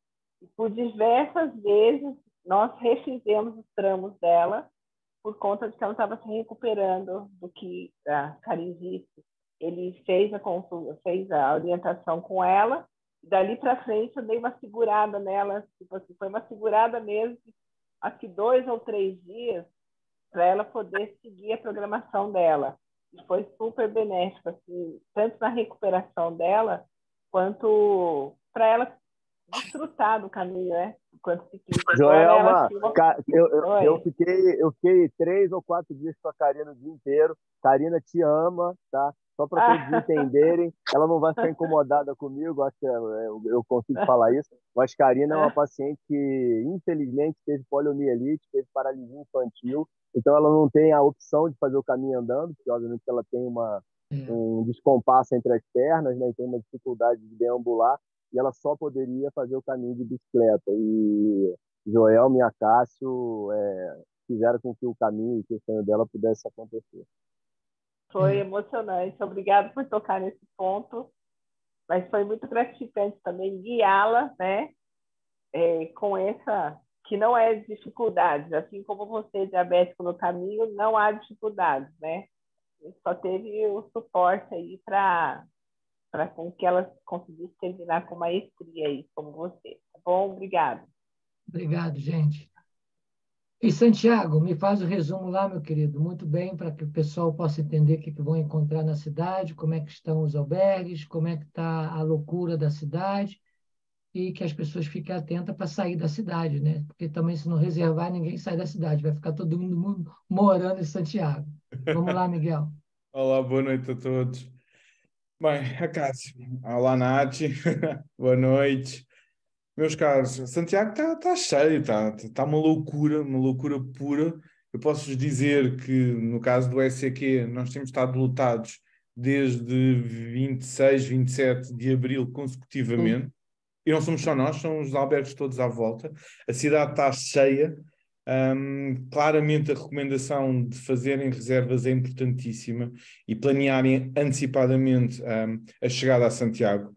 Speaker 8: E por diversas vezes, nós refizemos os tramos dela, por conta de que ela estava se recuperando do que a Karine disse. Ele fez a orientação com ela, Dali para frente, eu dei uma segurada nela, tipo assim, foi uma segurada mesmo, acho que 2 ou 3 dias, para ela poder seguir a programação dela. E foi super benéfico, assim, tanto na recuperação dela, quanto para ela desfrutar do caminho, né? Enquanto ciclista.
Speaker 5: Joelma,
Speaker 8: Oi.
Speaker 5: eu fiquei 3 ou 4 dias com a Karina o dia inteiro. Karina te ama, tá? Só para todos entenderem, ela não vai ficar incomodada comigo, acho que eu consigo falar isso. Mas Karina é uma paciente que, infelizmente, teve poliomielite, teve paralisia infantil, então ela não tem a opção de fazer o caminho andando, porque obviamente ela tem um descompasso entre as pernas, né? E tem uma dificuldade de deambular, e ela só poderia fazer o caminho de bicicleta. E Joelma e Acácio fizeram com que o caminho e o sonho dela pudesse acontecer.
Speaker 8: Foi emocionante. Obrigada por tocar nesse ponto. Mas foi muito gratificante também guiá-la, né? Com essa... que não é dificuldades. Assim como você, diabético no caminho, não há dificuldades, né? Só teve o suporte aí para com que ela conseguisse terminar com maestria aí, como você. Tá bom? Obrigada.
Speaker 2: Obrigado, gente. E Santiago, me faz o resumo lá, meu querido, muito bem, para que o pessoal possa entender o que vão encontrar na cidade, como é que estão os albergues, como é que está a loucura da cidade, e que as pessoas fiquem atentas para sair da cidade, né? Porque também, se não reservar, ninguém sai da cidade, vai ficar todo mundo morando em Santiago. Vamos lá, Miguel.
Speaker 9: Olá, boa noite a todos. Bem, Acácio, olá, Nath, boa noite. Meus caros, Santiago está cheio, está uma loucura pura. Eu posso-vos dizer que, no caso do SCQ, nós temos estado lotados desde 26, 27 de abril consecutivamente. E não somos só nós, são os albergues todos à volta. A cidade está cheia. Claramente a recomendação de fazerem reservas é importantíssima e planearem antecipadamente a chegada a Santiago.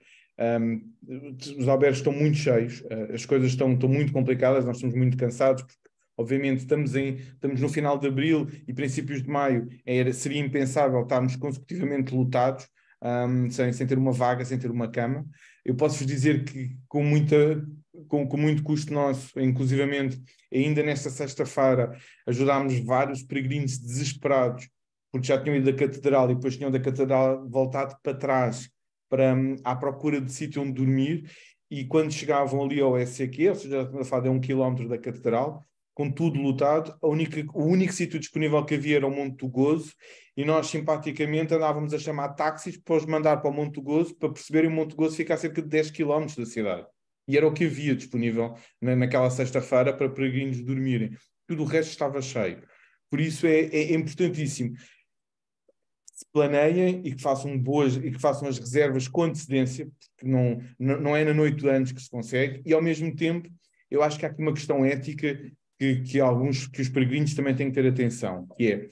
Speaker 9: Os albergues estão muito cheios, as coisas estão muito complicadas, nós estamos muito cansados, porque obviamente estamos no final de abril e princípios de maio, seria impensável estarmos consecutivamente lotados, sem ter uma vaga, sem ter uma cama. Eu posso-vos dizer que com muito custo nosso, inclusivamente, ainda nesta sexta-feira, ajudámos vários peregrinos desesperados, porque já tinham ido da catedral e depois tinham da catedral voltado para trás, à procura de sítio onde dormir, e quando chegavam ali ao SCQ, ou seja, a falar de 1 quilómetro da catedral, com tudo lotado, o único sítio disponível que havia era o Monte do Gozo, e nós simpaticamente andávamos a chamar táxis para os mandar para o Monte do Gozo, para perceberem o Monte do Gozo ficar a cerca de 10 km da cidade. E era o que havia disponível naquela sexta-feira para peregrinos dormirem. Tudo o resto estava cheio. Por isso é importantíssimo que se planeiem e que façam as reservas com antecedência, porque não é na noite antes que se consegue, e ao mesmo tempo eu acho que há aqui uma questão ética que os peregrinos também têm que ter atenção, que é,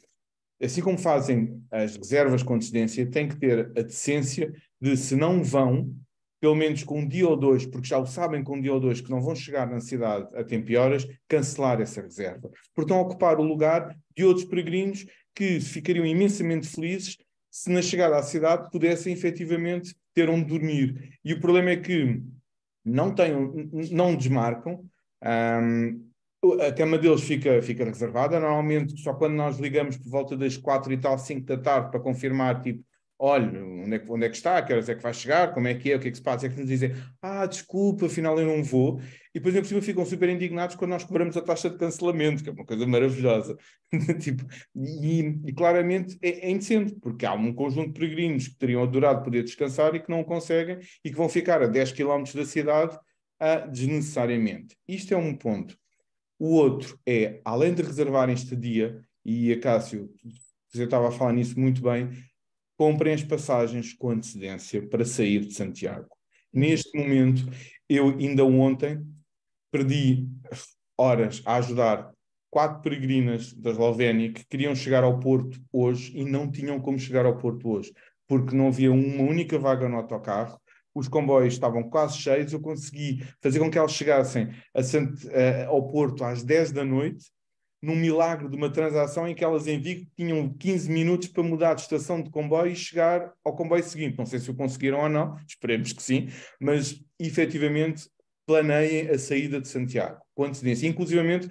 Speaker 9: assim como fazem as reservas com antecedência, têm que ter a decência de, se não vão, pelo menos com um dia ou dois, porque já o sabem com um dia ou dois que não vão chegar na cidade a tempo e horas, cancelar essa reserva. Porque estão a ocupar o lugar de outros peregrinos que ficariam imensamente felizes se na chegada à cidade pudessem efetivamente ter onde dormir. E o problema é que não desmarcam, a cama deles fica reservada, normalmente só quando nós ligamos por volta das 4 e tal, 5 da tarde, para confirmar, tipo, olha, onde é que está, que horas é que vai chegar, como é, o que é que se passa, é que nos dizem, desculpa, afinal eu não vou, e depois, por cima, ficam super indignados quando nós cobramos a taxa de cancelamento, que é uma coisa maravilhosa. Tipo, e claramente é indecente, porque há um conjunto de peregrinos que teriam adorado poder descansar e que não o conseguem, e que vão ficar a 10 km da cidade desnecessariamente. Isto é um ponto. O outro é, além de reservarem estadia, e Acácio, você estava a falar nisso muito bem, comprem as passagens com antecedência para sair de Santiago. Neste momento, eu ainda ontem perdi horas a ajudar 4 peregrinas da Eslovénia que queriam chegar ao Porto hoje e não tinham como chegar ao Porto hoje, porque não havia uma única vaga no autocarro, os comboios estavam quase cheios, eu consegui fazer com que elas chegassem ao Porto às 10 da noite, num milagre de uma transação em que elas em Vigo tinham 15 minutos para mudar de estação de comboio e chegar ao comboio seguinte. Não sei se o conseguiram ou não, esperemos que sim, mas efetivamente planeiem a saída de Santiago com antecedência. Inclusivamente,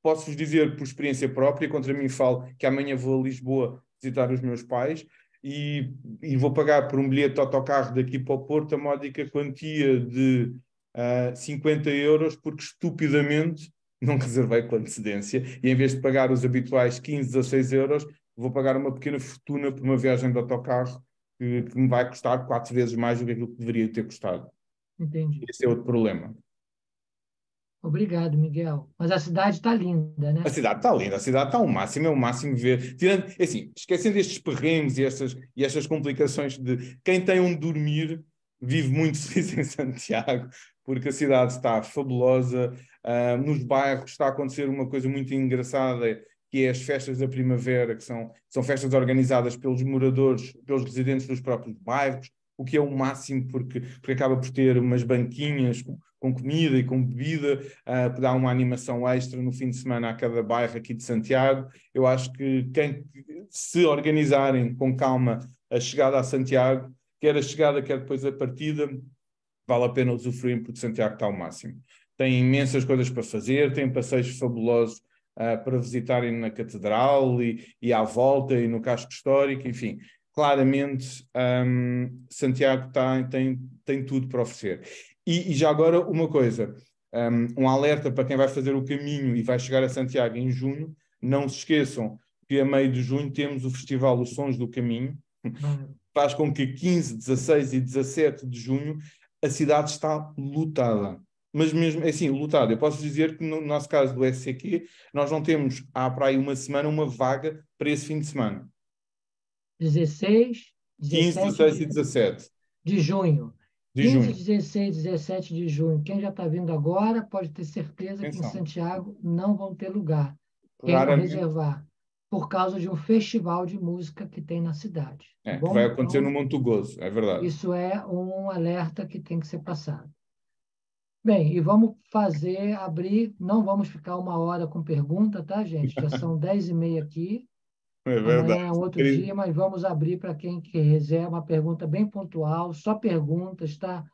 Speaker 9: posso-vos dizer por experiência própria, contra mim falo que amanhã vou a Lisboa visitar os meus pais e vou pagar por um bilhete de autocarro daqui para o Porto a módica quantia de 50 euros, porque estupidamente não reservei com antecedência e em vez de pagar os habituais 15, 16 euros, vou pagar uma pequena fortuna por uma viagem de autocarro que me vai custar 4 vezes mais do que aquilo que deveria ter custado.
Speaker 2: Entendi.
Speaker 9: Esse é outro problema.
Speaker 2: Obrigado, Miguel. Mas a cidade está linda, né?
Speaker 9: A cidade está linda, a cidade está ao máximo, é o máximo ver. Tirando, assim, esquecendo estes perrengues e estas complicações de quem tem onde dormir, vive muito feliz em Santiago, porque a cidade está fabulosa. Nos bairros está a acontecer uma coisa muito engraçada, que é as festas da primavera, que são festas organizadas pelos moradores, pelos residentes dos próprios bairros, o que é o máximo, porque acaba por ter umas banquinhas com comida e com bebida, dá uma animação extra no fim de semana a cada bairro aqui de Santiago. Eu acho que quem se organizarem com calma a chegada a Santiago, quer a chegada, quer depois a partida, vale a pena usufruir, porque Santiago está ao máximo. Tem imensas coisas para fazer, tem passeios fabulosos para visitarem na Catedral e à volta e no Casco Histórico, enfim. Claramente, Santiago tem tudo para oferecer. E já agora uma coisa, um alerta para quem vai fazer o caminho e vai chegar a Santiago em junho, não se esqueçam que a meio de junho temos o Festival Os Sons do Caminho, faz com que 15, 16 e 17 de junho a cidade está lotada. Mas mesmo assim, lotada. Eu posso dizer que no nosso caso do SCQ, nós não temos há para aí uma semana uma vaga para esse fim de semana.
Speaker 2: 16,
Speaker 9: 15, 16 e 17.
Speaker 2: De junho.
Speaker 9: De
Speaker 2: 15,
Speaker 9: junho.
Speaker 2: 16, 17 de junho. Quem já está vindo agora pode ter certeza que em Santiago não vão ter lugar. Quem não reservar, por causa de um festival de música que tem na cidade.
Speaker 9: Que vai acontecer no Monte Gozo, é verdade.
Speaker 2: Isso é um alerta que tem que ser passado. Bem, e vamos abrir, não vamos ficar 1 hora com pergunta, tá, gente? Já são 10h30 aqui.
Speaker 9: É verdade.
Speaker 2: Amanhã é outro dia, mas vamos abrir para quem quiser uma pergunta bem pontual, só perguntas, tá?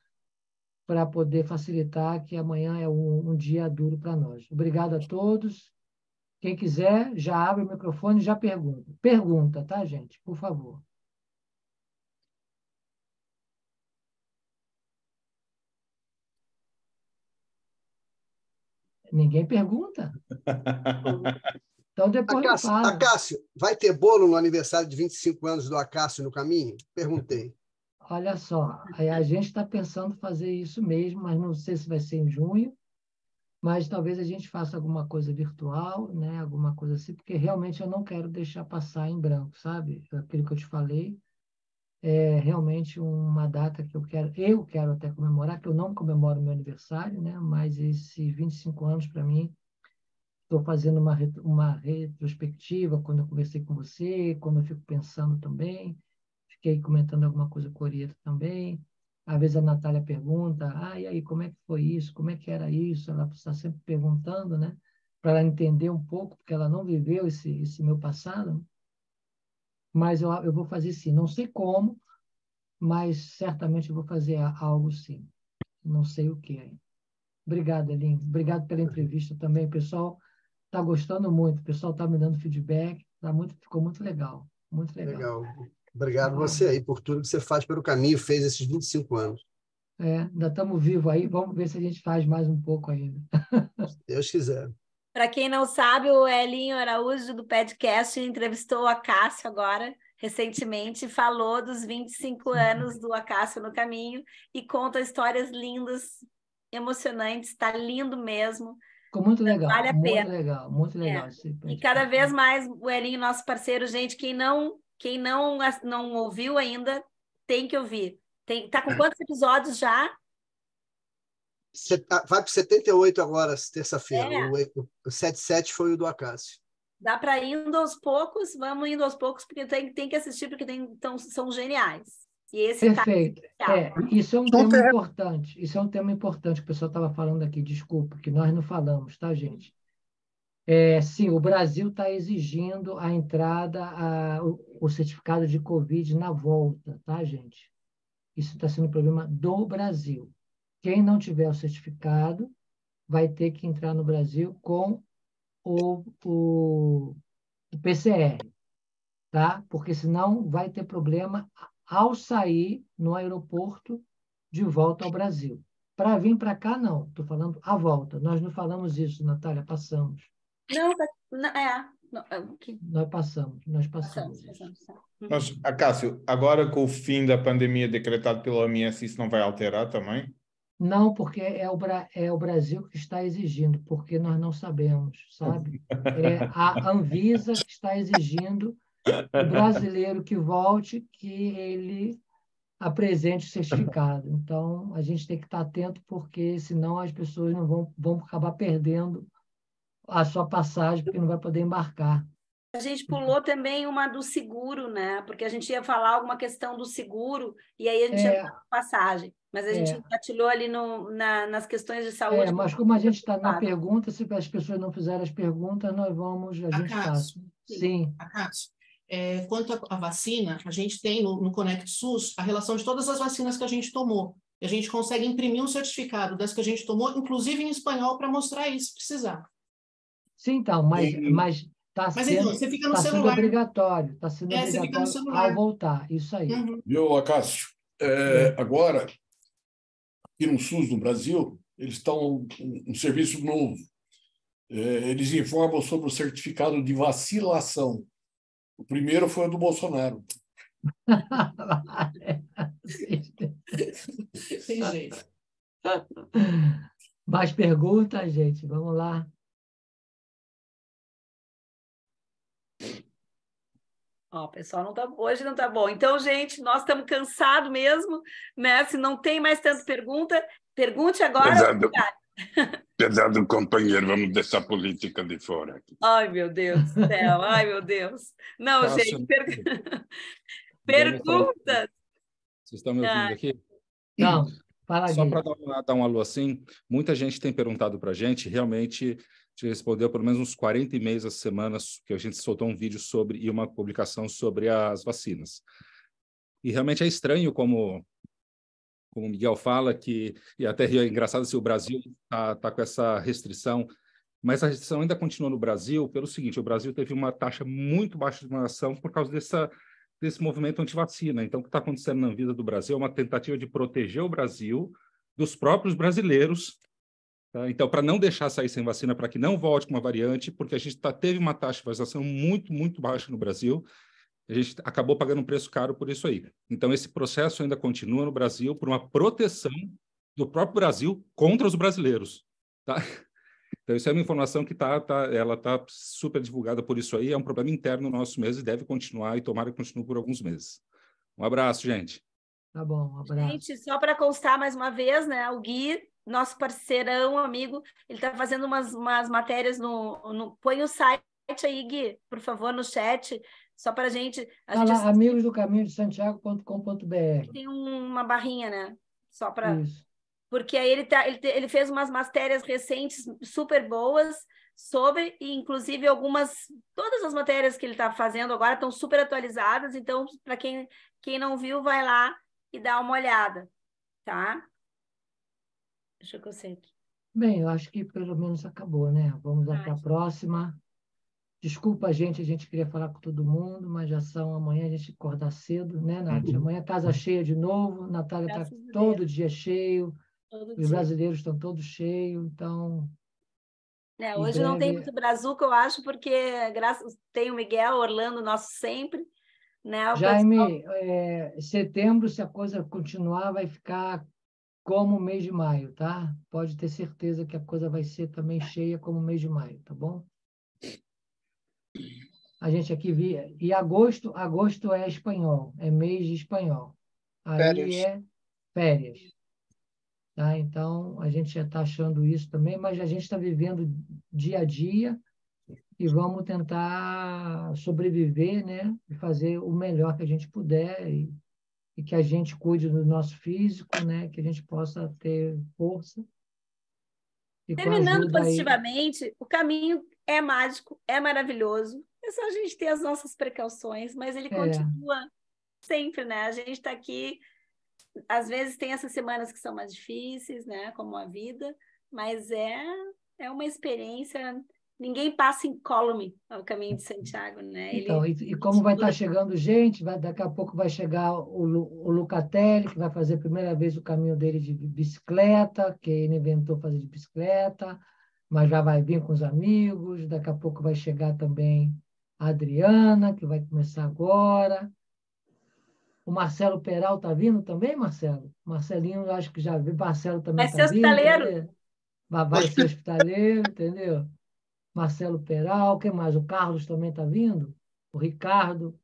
Speaker 2: Para poder facilitar, que amanhã é um dia duro para nós. Obrigado a todos. Quem quiser, já abre o microfone e já pergunta. Pergunta, tá, gente? Por favor. Ninguém pergunta? Então depois
Speaker 10: Acácio, vai ter bolo no aniversário de 25 anos do Acácio no caminho? Perguntei.
Speaker 2: Olha só, a gente está pensando fazer isso mesmo, mas não sei se vai ser em junho, mas talvez a gente faça alguma coisa virtual, né? Alguma coisa assim, porque realmente eu não quero deixar passar em branco, sabe? Aquilo que eu te falei é realmente uma data que eu quero até comemorar, que eu não comemoro meu aniversário, né? Mas esses 25 anos para mim, estou fazendo uma retrospectiva quando eu conversei com você, quando eu fico pensando também, fiquei comentando alguma coisa com a Orieta também. Às vezes a Natália pergunta, e aí, como é que foi isso? Como é que era isso? Ela está sempre perguntando, né? Para ela entender um pouco, porque ela não viveu esse meu passado. Mas eu vou fazer sim. Não sei como, mas certamente eu vou fazer algo sim. Não sei o que ainda. Obrigado, Elinho. Obrigado pela entrevista também, pessoal. Está gostando muito, o pessoal está me dando feedback, ficou muito legal, muito legal.
Speaker 10: Legal. Obrigado você aí por tudo que você faz pelo caminho, fez esses 25 anos.
Speaker 2: Ainda estamos vivos aí, vamos ver se a gente faz mais um pouco ainda.
Speaker 10: Se Deus quiser.
Speaker 1: Para quem não sabe, o Elinho Araújo do podcast entrevistou o Acácio agora, recentemente, falou dos 25 anos do Acácio no caminho e conta histórias lindas, emocionantes, está lindo mesmo.
Speaker 2: Ficou muito legal,
Speaker 1: vale a pena.
Speaker 2: Muito legal.
Speaker 1: E cada vez mais o Elinho, nosso parceiro, gente, quem não ouviu ainda, tem que ouvir. Tá com quantos episódios já?
Speaker 10: Vai para 78 agora, terça-feira. O 77 foi o do Acácio.
Speaker 1: Dá para ir indo aos poucos, vamos indo aos poucos, porque tem que assistir, porque são geniais. E esse
Speaker 2: Perfeito. Isso é um tema importante. Isso é um tema importante que o pessoal estava falando aqui, desculpa, que nós não falamos, tá, gente? Sim, o Brasil está exigindo a entrada, o certificado de Covid na volta, tá, gente? Isso está sendo um problema do Brasil. Quem não tiver o certificado vai ter que entrar no Brasil com o PCR, tá? Porque senão vai ter problema ao sair no aeroporto de volta ao Brasil. Para vir para cá, não. Estou falando à volta. Nós não falamos isso, Natália, passamos.
Speaker 1: Não,
Speaker 2: Nós passamos isso.
Speaker 1: passamos.
Speaker 9: Mas, Acácio, agora com o fim da pandemia decretado pela OMS, isso não vai alterar também?
Speaker 2: Não, porque é o Brasil que está exigindo, porque nós não sabemos, sabe? É a Anvisa que está exigindo o brasileiro que volte, que ele apresente o certificado. Então, a gente tem que estar atento, porque senão as pessoas não vão acabar perdendo a sua passagem, porque não vai poder embarcar.
Speaker 1: A gente pulou também uma do seguro, né? Porque a gente ia falar alguma questão do seguro e aí a gente ia falar passagem. Mas a gente engatilhou ali nas questões de saúde.
Speaker 2: Mas como a gente está na pergunta, se as pessoas não fizerem as perguntas, a gente passa. Sim.
Speaker 11: Acácio, quanto à vacina, a gente tem no Conect SUS a relação de todas as vacinas que a gente tomou. E a gente consegue imprimir um certificado das que a gente tomou, inclusive em espanhol, para mostrar isso, se precisar.
Speaker 2: Sim, então, mas está sendo,
Speaker 11: você fica no
Speaker 2: tá
Speaker 11: celular.
Speaker 2: Sendo obrigatório. Está sendo
Speaker 11: você fica no
Speaker 2: obrigatório
Speaker 11: celular.
Speaker 2: ao voltar. Isso aí.
Speaker 12: Viu, Acácio? Agora, aqui no SUS do Brasil, eles estão um serviço novo. Eles informam sobre o certificado de vacilação. O primeiro foi o do Bolsonaro.
Speaker 11: Tem jeito.
Speaker 2: Mais perguntas, gente? Vamos lá.
Speaker 1: Ó, o pessoal hoje não está bom. Então, gente, nós estamos cansados mesmo, né? Se não tem mais tanta pergunta, pergunte agora.
Speaker 12: Pesado, companheiro, vamos deixar a política de fora.
Speaker 1: Ai, meu Deus do céu, ai, meu Deus. Não,
Speaker 13: Cássio,
Speaker 1: gente, perguntas.
Speaker 13: Vocês estão me ouvindo aqui?
Speaker 2: Não, fala
Speaker 13: Só para dar um alô assim, muita gente tem perguntado para a gente, realmente te respondeu pelo menos uns 40 e-mails essa semana, que a gente soltou um vídeo sobre e uma publicação sobre as vacinas. E realmente é estranho como o Miguel fala, e até é engraçado se o Brasil tá com essa restrição, mas a restrição ainda continua no Brasil pelo seguinte: o Brasil teve uma taxa muito baixa de vacinação por causa desse movimento anti-vacina. Então, o que está acontecendo na vida do Brasil é uma tentativa de proteger o Brasil dos próprios brasileiros. Tá? Então, para não deixar sair sem vacina, para que não volte com uma variante, porque a gente teve uma taxa de vacinação muito, muito baixa no Brasil, a gente acabou pagando um preço caro por isso aí. Então, esse processo ainda continua no Brasil por uma proteção do próprio Brasil contra os brasileiros. Tá? Então, isso é uma informação que ela tá super divulgada por isso aí, é um problema interno nosso mesmo e deve continuar, e tomara que continue por alguns meses. Um abraço, gente.
Speaker 2: Tá bom, um abraço.
Speaker 1: Gente, só para constar mais uma vez, né? O Gui, nosso parceirão, amigo, ele está fazendo umas matérias põe o site aí, Gui, por favor, no chat, só para a gente...
Speaker 2: Lá, amigosdocaminhodesantiago.com.br.
Speaker 1: Tem uma barrinha, né? Só para...
Speaker 2: Isso.
Speaker 1: Porque aí ele fez umas matérias recentes super boas sobre, e inclusive todas as matérias que ele está fazendo agora estão super atualizadas, então, para quem não viu, vai lá e dá uma olhada, tá? Deixa eu que eu sei aqui.
Speaker 2: Bem, eu acho que pelo menos acabou, né? Vamos até a próxima. Desculpa, a gente queria falar com todo mundo, mas já são amanhã, a gente acordar cedo, né, Nath? Amanhã casa cheia de novo, Natália está todo dia cheio, os brasileiros estão todos cheios, então...
Speaker 1: Hoje não tem muito brazuca, eu acho, porque tem o Miguel, Orlando, nosso sempre, né?
Speaker 2: Jaime, setembro, se a coisa continuar, vai ficar como o mês de maio, tá? Pode ter certeza que a coisa vai ser também cheia como o mês de maio, tá bom? A gente aqui via. E agosto é espanhol, é mês de espanhol. Aí
Speaker 10: Férias.
Speaker 2: Férias. Tá? Então, a gente já está achando isso também, mas a gente está vivendo dia a dia e vamos tentar sobreviver, né? E fazer o melhor que a gente puder e que a gente cuide do nosso físico, né? Que a gente possa ter força E com a
Speaker 1: Terminando
Speaker 2: ajuda aí,
Speaker 1: positivamente, o caminho é mágico, é maravilhoso. É só a gente ter as nossas precauções, mas ele continua sempre, né? A gente está aqui, às vezes tem essas semanas que são mais difíceis, né? Como a vida, mas é uma experiência. Ninguém passa incólume ao caminho de Santiago, né?
Speaker 2: então, e como vai estar chegando gente, daqui a pouco vai chegar o Lucatelli, que vai fazer a primeira vez o caminho dele de bicicleta, que ele inventou fazer de bicicleta, mas já vai vir com os amigos. Daqui a pouco vai chegar também a Adriana, que vai começar agora. O Marcelo Peral está vindo também, Marcelo? Marcelinho, eu acho que já viu. Marcelo também
Speaker 1: Vai ser
Speaker 2: está vindo.
Speaker 1: hospitaleiro.
Speaker 2: Vai ser hospitaleiro, entendeu? Marcelo Peral, quem mais? O Carlos também está vindo? O Ricardo,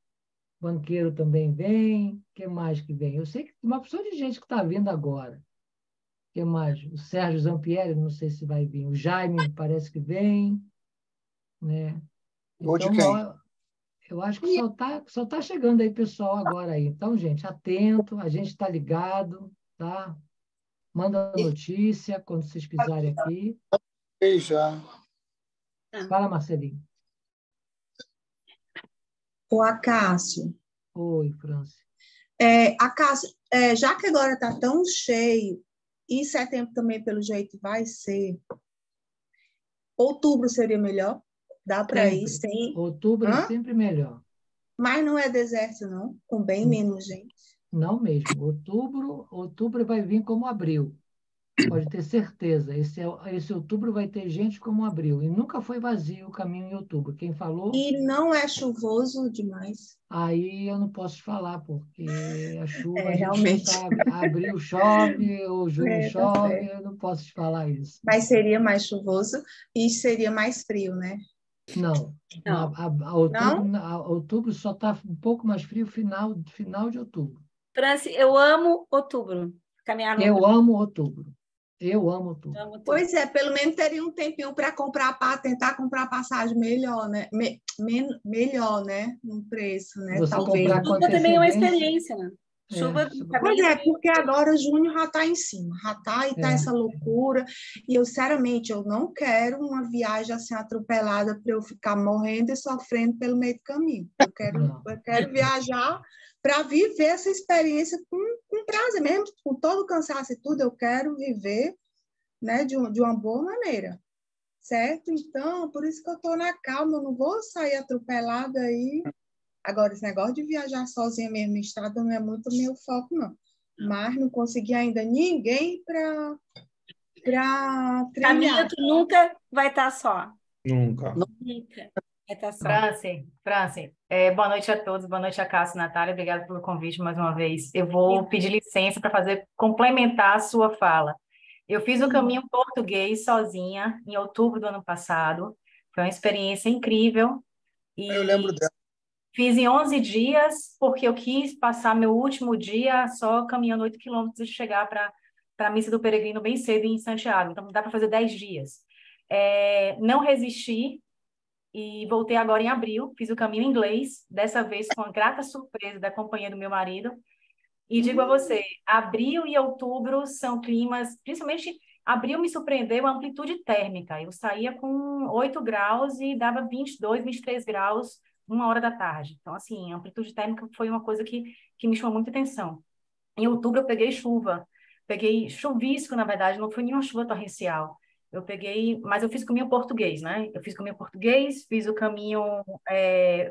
Speaker 2: banqueiro também vem. Quem mais que vem? Eu sei que tem uma opção de gente que está vindo agora. Quem mais? O Sérgio Zampieri, não sei se vai vir. O Jaime parece que vem. Né? Então, eu acho que só tá chegando aí pessoal agora aí. Então, gente, atento, a gente está ligado, tá? Manda notícia quando vocês pisarem aqui.
Speaker 14: Já.
Speaker 2: Fala, Marcelinho.
Speaker 15: O Acácio.
Speaker 2: Oi, Franci.
Speaker 15: Acácio, já que agora está tão cheio, e setembro também, pelo jeito, vai ser, outubro seria melhor? Dá para ir sem...
Speaker 2: Outubro é sempre melhor.
Speaker 15: Mas não é deserto, não? Com bem menos gente.
Speaker 2: Não mesmo. Outubro vai vir como abril. Pode ter certeza. Esse outubro vai ter gente como abril. E nunca foi vazio o caminho em outubro. Quem falou...
Speaker 15: E não é chuvoso demais?
Speaker 2: Aí eu não posso te falar, porque a chuva a gente
Speaker 15: realmente.
Speaker 2: não sabe. Abril chove, ou junho chove, eu não posso te falar isso.
Speaker 15: Mas seria mais chuvoso e seria mais frio, né?
Speaker 2: Não. Outubro só está um pouco mais frio final de outubro.
Speaker 1: Franci, eu amo outubro. Caminhar no
Speaker 2: Eu amo outubro. Eu amo outubro.
Speaker 15: Pois é, pelo menos teria um tempinho para tentar comprar passagem melhor, né? Melhor, né? No preço, né?
Speaker 2: Você
Speaker 15: talvez.
Speaker 1: Chuva também é uma experiência, né? Chuva
Speaker 15: Pois é, porque agora junho já está em cima, já está e está essa loucura. E eu, sinceramente, eu não quero uma viagem assim atropelada para eu ficar morrendo e sofrendo pelo meio do caminho. Eu quero viajar para viver essa experiência com prazer, mesmo com todo o cansaço e tudo, eu quero viver, né, de uma boa maneira, certo? Então, por isso que eu estou na calma, eu não vou sair atropelada aí. Agora, esse negócio de viajar sozinha mesmo em estrada não é muito meu foco, não. Mas não consegui ainda ninguém para trilhar.
Speaker 1: Caminho, tu nunca vai estar só.
Speaker 9: Nunca.
Speaker 1: Nunca.
Speaker 16: Franci, boa noite a todos, boa noite a Cássio e Natália, obrigada pelo convite mais uma vez. Eu vou pedir licença para complementar a sua fala. Eu fiz o caminho português sozinha em outubro do ano passado, foi uma experiência incrível. E
Speaker 14: eu lembro dela.
Speaker 16: Fiz em 11 dias, porque eu quis passar meu último dia só caminhando 8 quilômetros e chegar para a Missa do Peregrino bem cedo em Santiago, então dá para fazer 10 dias. Não resisti, e voltei agora em abril, fiz o caminho em inglês, dessa vez com a grata surpresa da companhia do meu marido. E digo a você, abril e outubro são climas, principalmente abril me surpreendeu a amplitude térmica. Eu saía com 8 graus e dava 22, 23 graus 1 hora da tarde. Então, assim, a amplitude térmica foi uma coisa que me chamou muita atenção. Em outubro eu peguei chuvisco, na verdade, não foi nenhuma chuva torrencial. Mas eu fiz o caminho português, né? Eu fiz o caminho português, fiz o caminho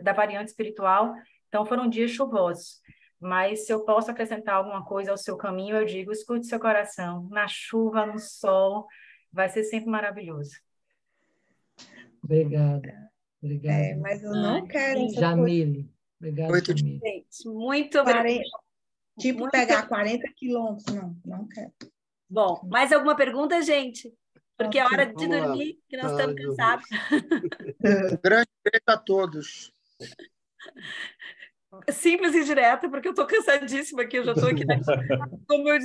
Speaker 16: da variante espiritual, então foram dias chuvosos. Mas se eu posso acrescentar alguma coisa ao seu caminho, eu digo, escute seu coração, na chuva, no sol, vai ser sempre maravilhoso.
Speaker 2: Obrigada.
Speaker 15: Mas eu não quero essa
Speaker 2: Jamile. Obrigado, Jamile.
Speaker 1: Muito obrigada.
Speaker 15: Tipo, pegar 40 quilômetros, não quero.
Speaker 1: Bom, mais alguma pergunta, gente? Porque é hora de dormir, que nós estamos cansados.
Speaker 14: Grande beijo a todos.
Speaker 1: Simples e direta, porque eu estou cansadíssima aqui, eu já estou aqui, né? Como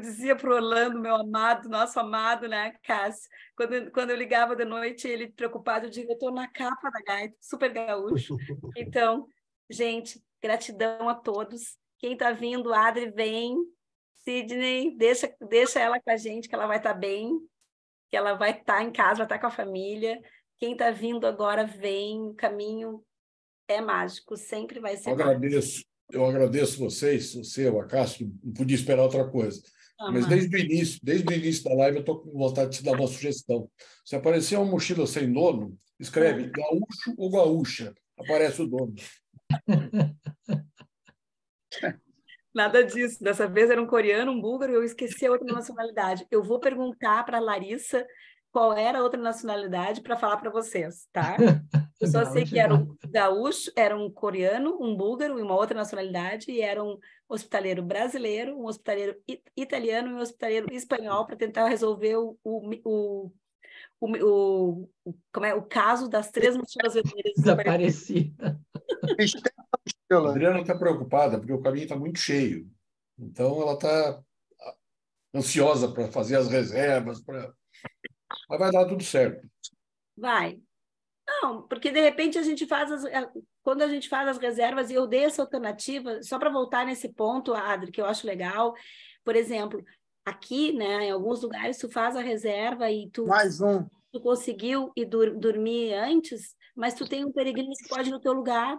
Speaker 1: dizia para o Orlando, meu amado, nosso amado, né, Cássio? Quando eu ligava de noite, ele preocupado, eu digo, eu estou na capa da gaita, super gaúcho. Então, gente, gratidão a todos. Quem está vindo, Adri, vem. Sidney, deixa ela com a gente, que ela vai estar bem. que ela vai estar em casa, vai estar com a família. Quem está vindo agora vem, o caminho é mágico, sempre vai ser mágico.
Speaker 12: Eu agradeço vocês, você, o Acácio, não podia esperar outra coisa. Mas desde o início da live, eu estou com vontade de te dar uma sugestão. Se aparecer uma mochila sem dono, escreve gaúcho ou gaúcha. Aparece o dono.
Speaker 1: Nada disso. Dessa vez era um coreano, um búlgaro, e eu esqueci a outra nacionalidade. Eu vou perguntar para a Larissa qual era a outra nacionalidade para falar para vocês, tá? Eu só sei que era um gaúcho, era um coreano, um búlgaro e uma outra nacionalidade, e era um hospitaleiro brasileiro, um hospitaleiro italiano e um hospitaleiro espanhol para tentar resolver o caso das 3 mochilas vermelhas
Speaker 2: desaparecidas.
Speaker 12: A Adriana está preocupada porque o caminho está muito cheio. Então, ela está ansiosa para fazer as reservas. Mas vai dar tudo certo.
Speaker 1: Vai. Não, porque de repente a gente faz quando a gente faz as reservas, e eu dei essa alternativa, só para voltar nesse ponto, Adri, que eu acho legal. Por exemplo, aqui, né, em alguns lugares, tu faz a reserva e tu conseguiu ir dormir antes, mas tu tem um peregrino que pode ir no teu lugar.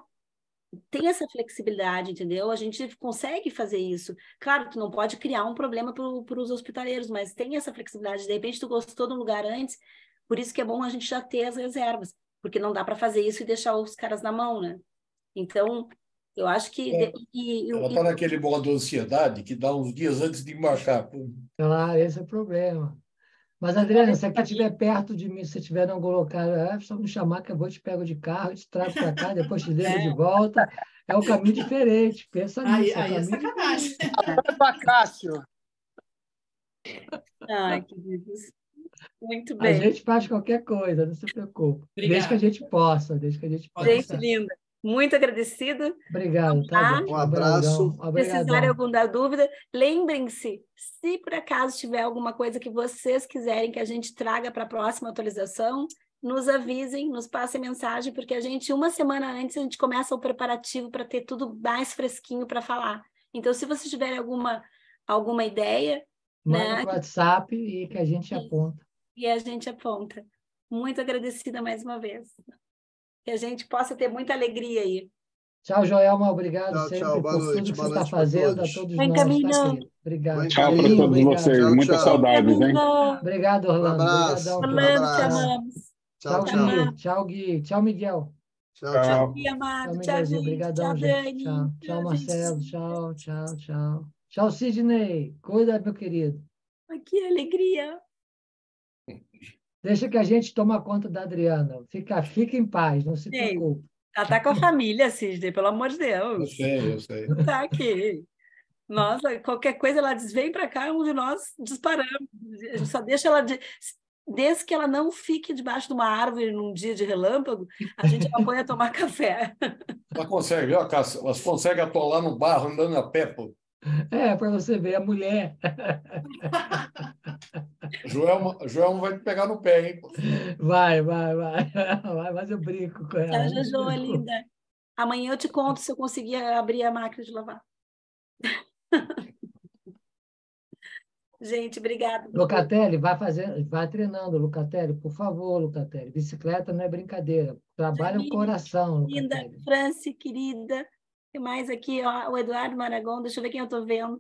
Speaker 1: Tem essa flexibilidade, entendeu? A gente consegue fazer isso. Claro, tu não pode criar um problema para os hospitaleiros, mas tem essa flexibilidade. De repente, tu gostou de um lugar antes, por isso que é bom a gente já ter as reservas, porque não dá para fazer isso e deixar os caras na mão, né? Então, eu acho que...
Speaker 12: Ela está naquele modo de ansiedade que dá uns dias antes de embarcar.
Speaker 2: Claro, esse é o problema. Mas, Adriana, se aqui estiver perto de mim, se estiver em algum local, é só me chamar que eu vou te pego de carro, te trago para cá, depois te levo de volta. É um caminho diferente, pensa nisso.
Speaker 11: Aí é sacanagem.
Speaker 14: Cássio.
Speaker 1: Ai, queridos. Muito bem.
Speaker 2: A gente faz qualquer coisa, não se preocupe. Desde que a gente possa,
Speaker 1: Gente linda. Muito agradecida.
Speaker 2: Obrigado, tá, gente?
Speaker 10: Um abraço.
Speaker 1: Se precisarem alguma dúvida, lembrem-se, se por acaso tiver alguma coisa que vocês quiserem que a gente traga para a próxima atualização, nos avisem, nos passem mensagem, porque a gente, uma semana antes, a gente começa o preparativo para ter tudo mais fresquinho para falar. Então, se vocês tiverem alguma ideia...
Speaker 2: Manda no WhatsApp e que a gente aponta.
Speaker 1: E a gente aponta. Muito agradecida mais uma vez. Que a gente possa ter muita alegria aí.
Speaker 2: Tchau, Joelma. Obrigado
Speaker 10: tchau,
Speaker 2: sempre
Speaker 10: tchau,
Speaker 2: por tudo que você está fazendo. A todos
Speaker 1: Bem
Speaker 2: nós.
Speaker 1: caminhão.
Speaker 2: Tá, obrigado.
Speaker 6: Tchau para todos vocês.
Speaker 10: Tchau,
Speaker 6: Muitas saudades, hein?
Speaker 2: Obrigado, Orlando.
Speaker 1: Orlando, te amamos.
Speaker 2: Tchau, Gui. Tchau, Gui. Tchau, Miguel.
Speaker 10: Tchau.
Speaker 1: Gui, amado.
Speaker 2: Tchau,
Speaker 1: Tchau, gente.
Speaker 2: Obrigadão,
Speaker 1: Tchau,
Speaker 2: gente.
Speaker 1: Dani.
Speaker 2: Tchau, Marcelo. Tchau. Tchau, Sidney. Cuida, meu querido.
Speaker 1: Que alegria.
Speaker 2: Deixa que a gente toma conta da Adriana. Fica em paz, não se preocupe.
Speaker 1: Ela está com a família, Sidney, pelo amor de Deus.
Speaker 12: Eu sei.
Speaker 1: Não está aqui. Nossa, qualquer coisa ela diz, vem para cá, um de nós disparamos. A gente só deixa ela... Desde que ela não fique debaixo de uma árvore num dia de relâmpago, a gente a põe a tomar café.
Speaker 12: Ela consegue, viu, Cássia? Elas conseguem atolar no barro andando a pé, pô.
Speaker 2: Para você ver, a mulher.
Speaker 12: Joelma vai te pegar no pé, hein?
Speaker 2: Vai, mas eu brinco com ela.
Speaker 1: Tchau, Jojo, linda. Amanhã eu te conto se eu conseguir abrir a máquina de lavar. Gente, obrigada.
Speaker 2: Lucatelli, vai treinando, Lucatelli, por favor, Lucatelli. Bicicleta não é brincadeira. Trabalha o coração,
Speaker 1: linda,
Speaker 2: Lucatelli.
Speaker 1: Franci, querida. E mais aqui, ó, o Eduardo Maragão. Deixa eu ver quem eu estou vendo.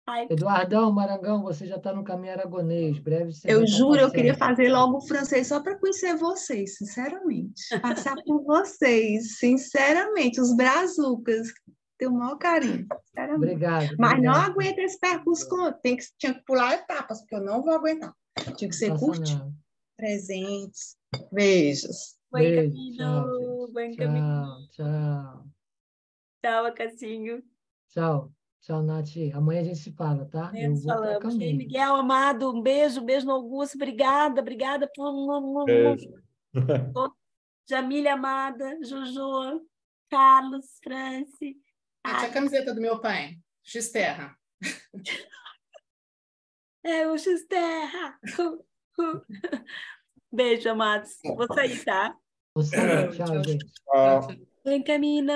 Speaker 1: Ai.
Speaker 2: Eduardão Marangão, você já está no caminho aragonês. Breve você
Speaker 15: eu juro, eu queria fazer logo o francês só para conhecer vocês, sinceramente. Passar por vocês, sinceramente. Os brazucas. Tenho o maior carinho.
Speaker 2: Obrigado.
Speaker 15: Mas não aguento esse percurso. Tinha que pular etapas, porque eu não vou aguentar. Tinha que ser curtinho. Presentes. Beijos.
Speaker 1: Buen caminho. Buen caminho.
Speaker 2: Tchau.
Speaker 1: Tchau, Cassinho.
Speaker 2: Tchau, Nath. Amanhã a gente se fala, tá?
Speaker 1: Eu vou falamos. Miguel, amado, um beijo no Augusto. Obrigada por...
Speaker 12: Beijo.
Speaker 1: Jamília, amada, Jojo, Carlos, Franci.
Speaker 11: Essa é a camiseta do meu pai, X-Terra.
Speaker 1: É o X-Terra. Beijo, amados. Vou sair, tá?
Speaker 2: Tchau, gente.
Speaker 1: Buen camino.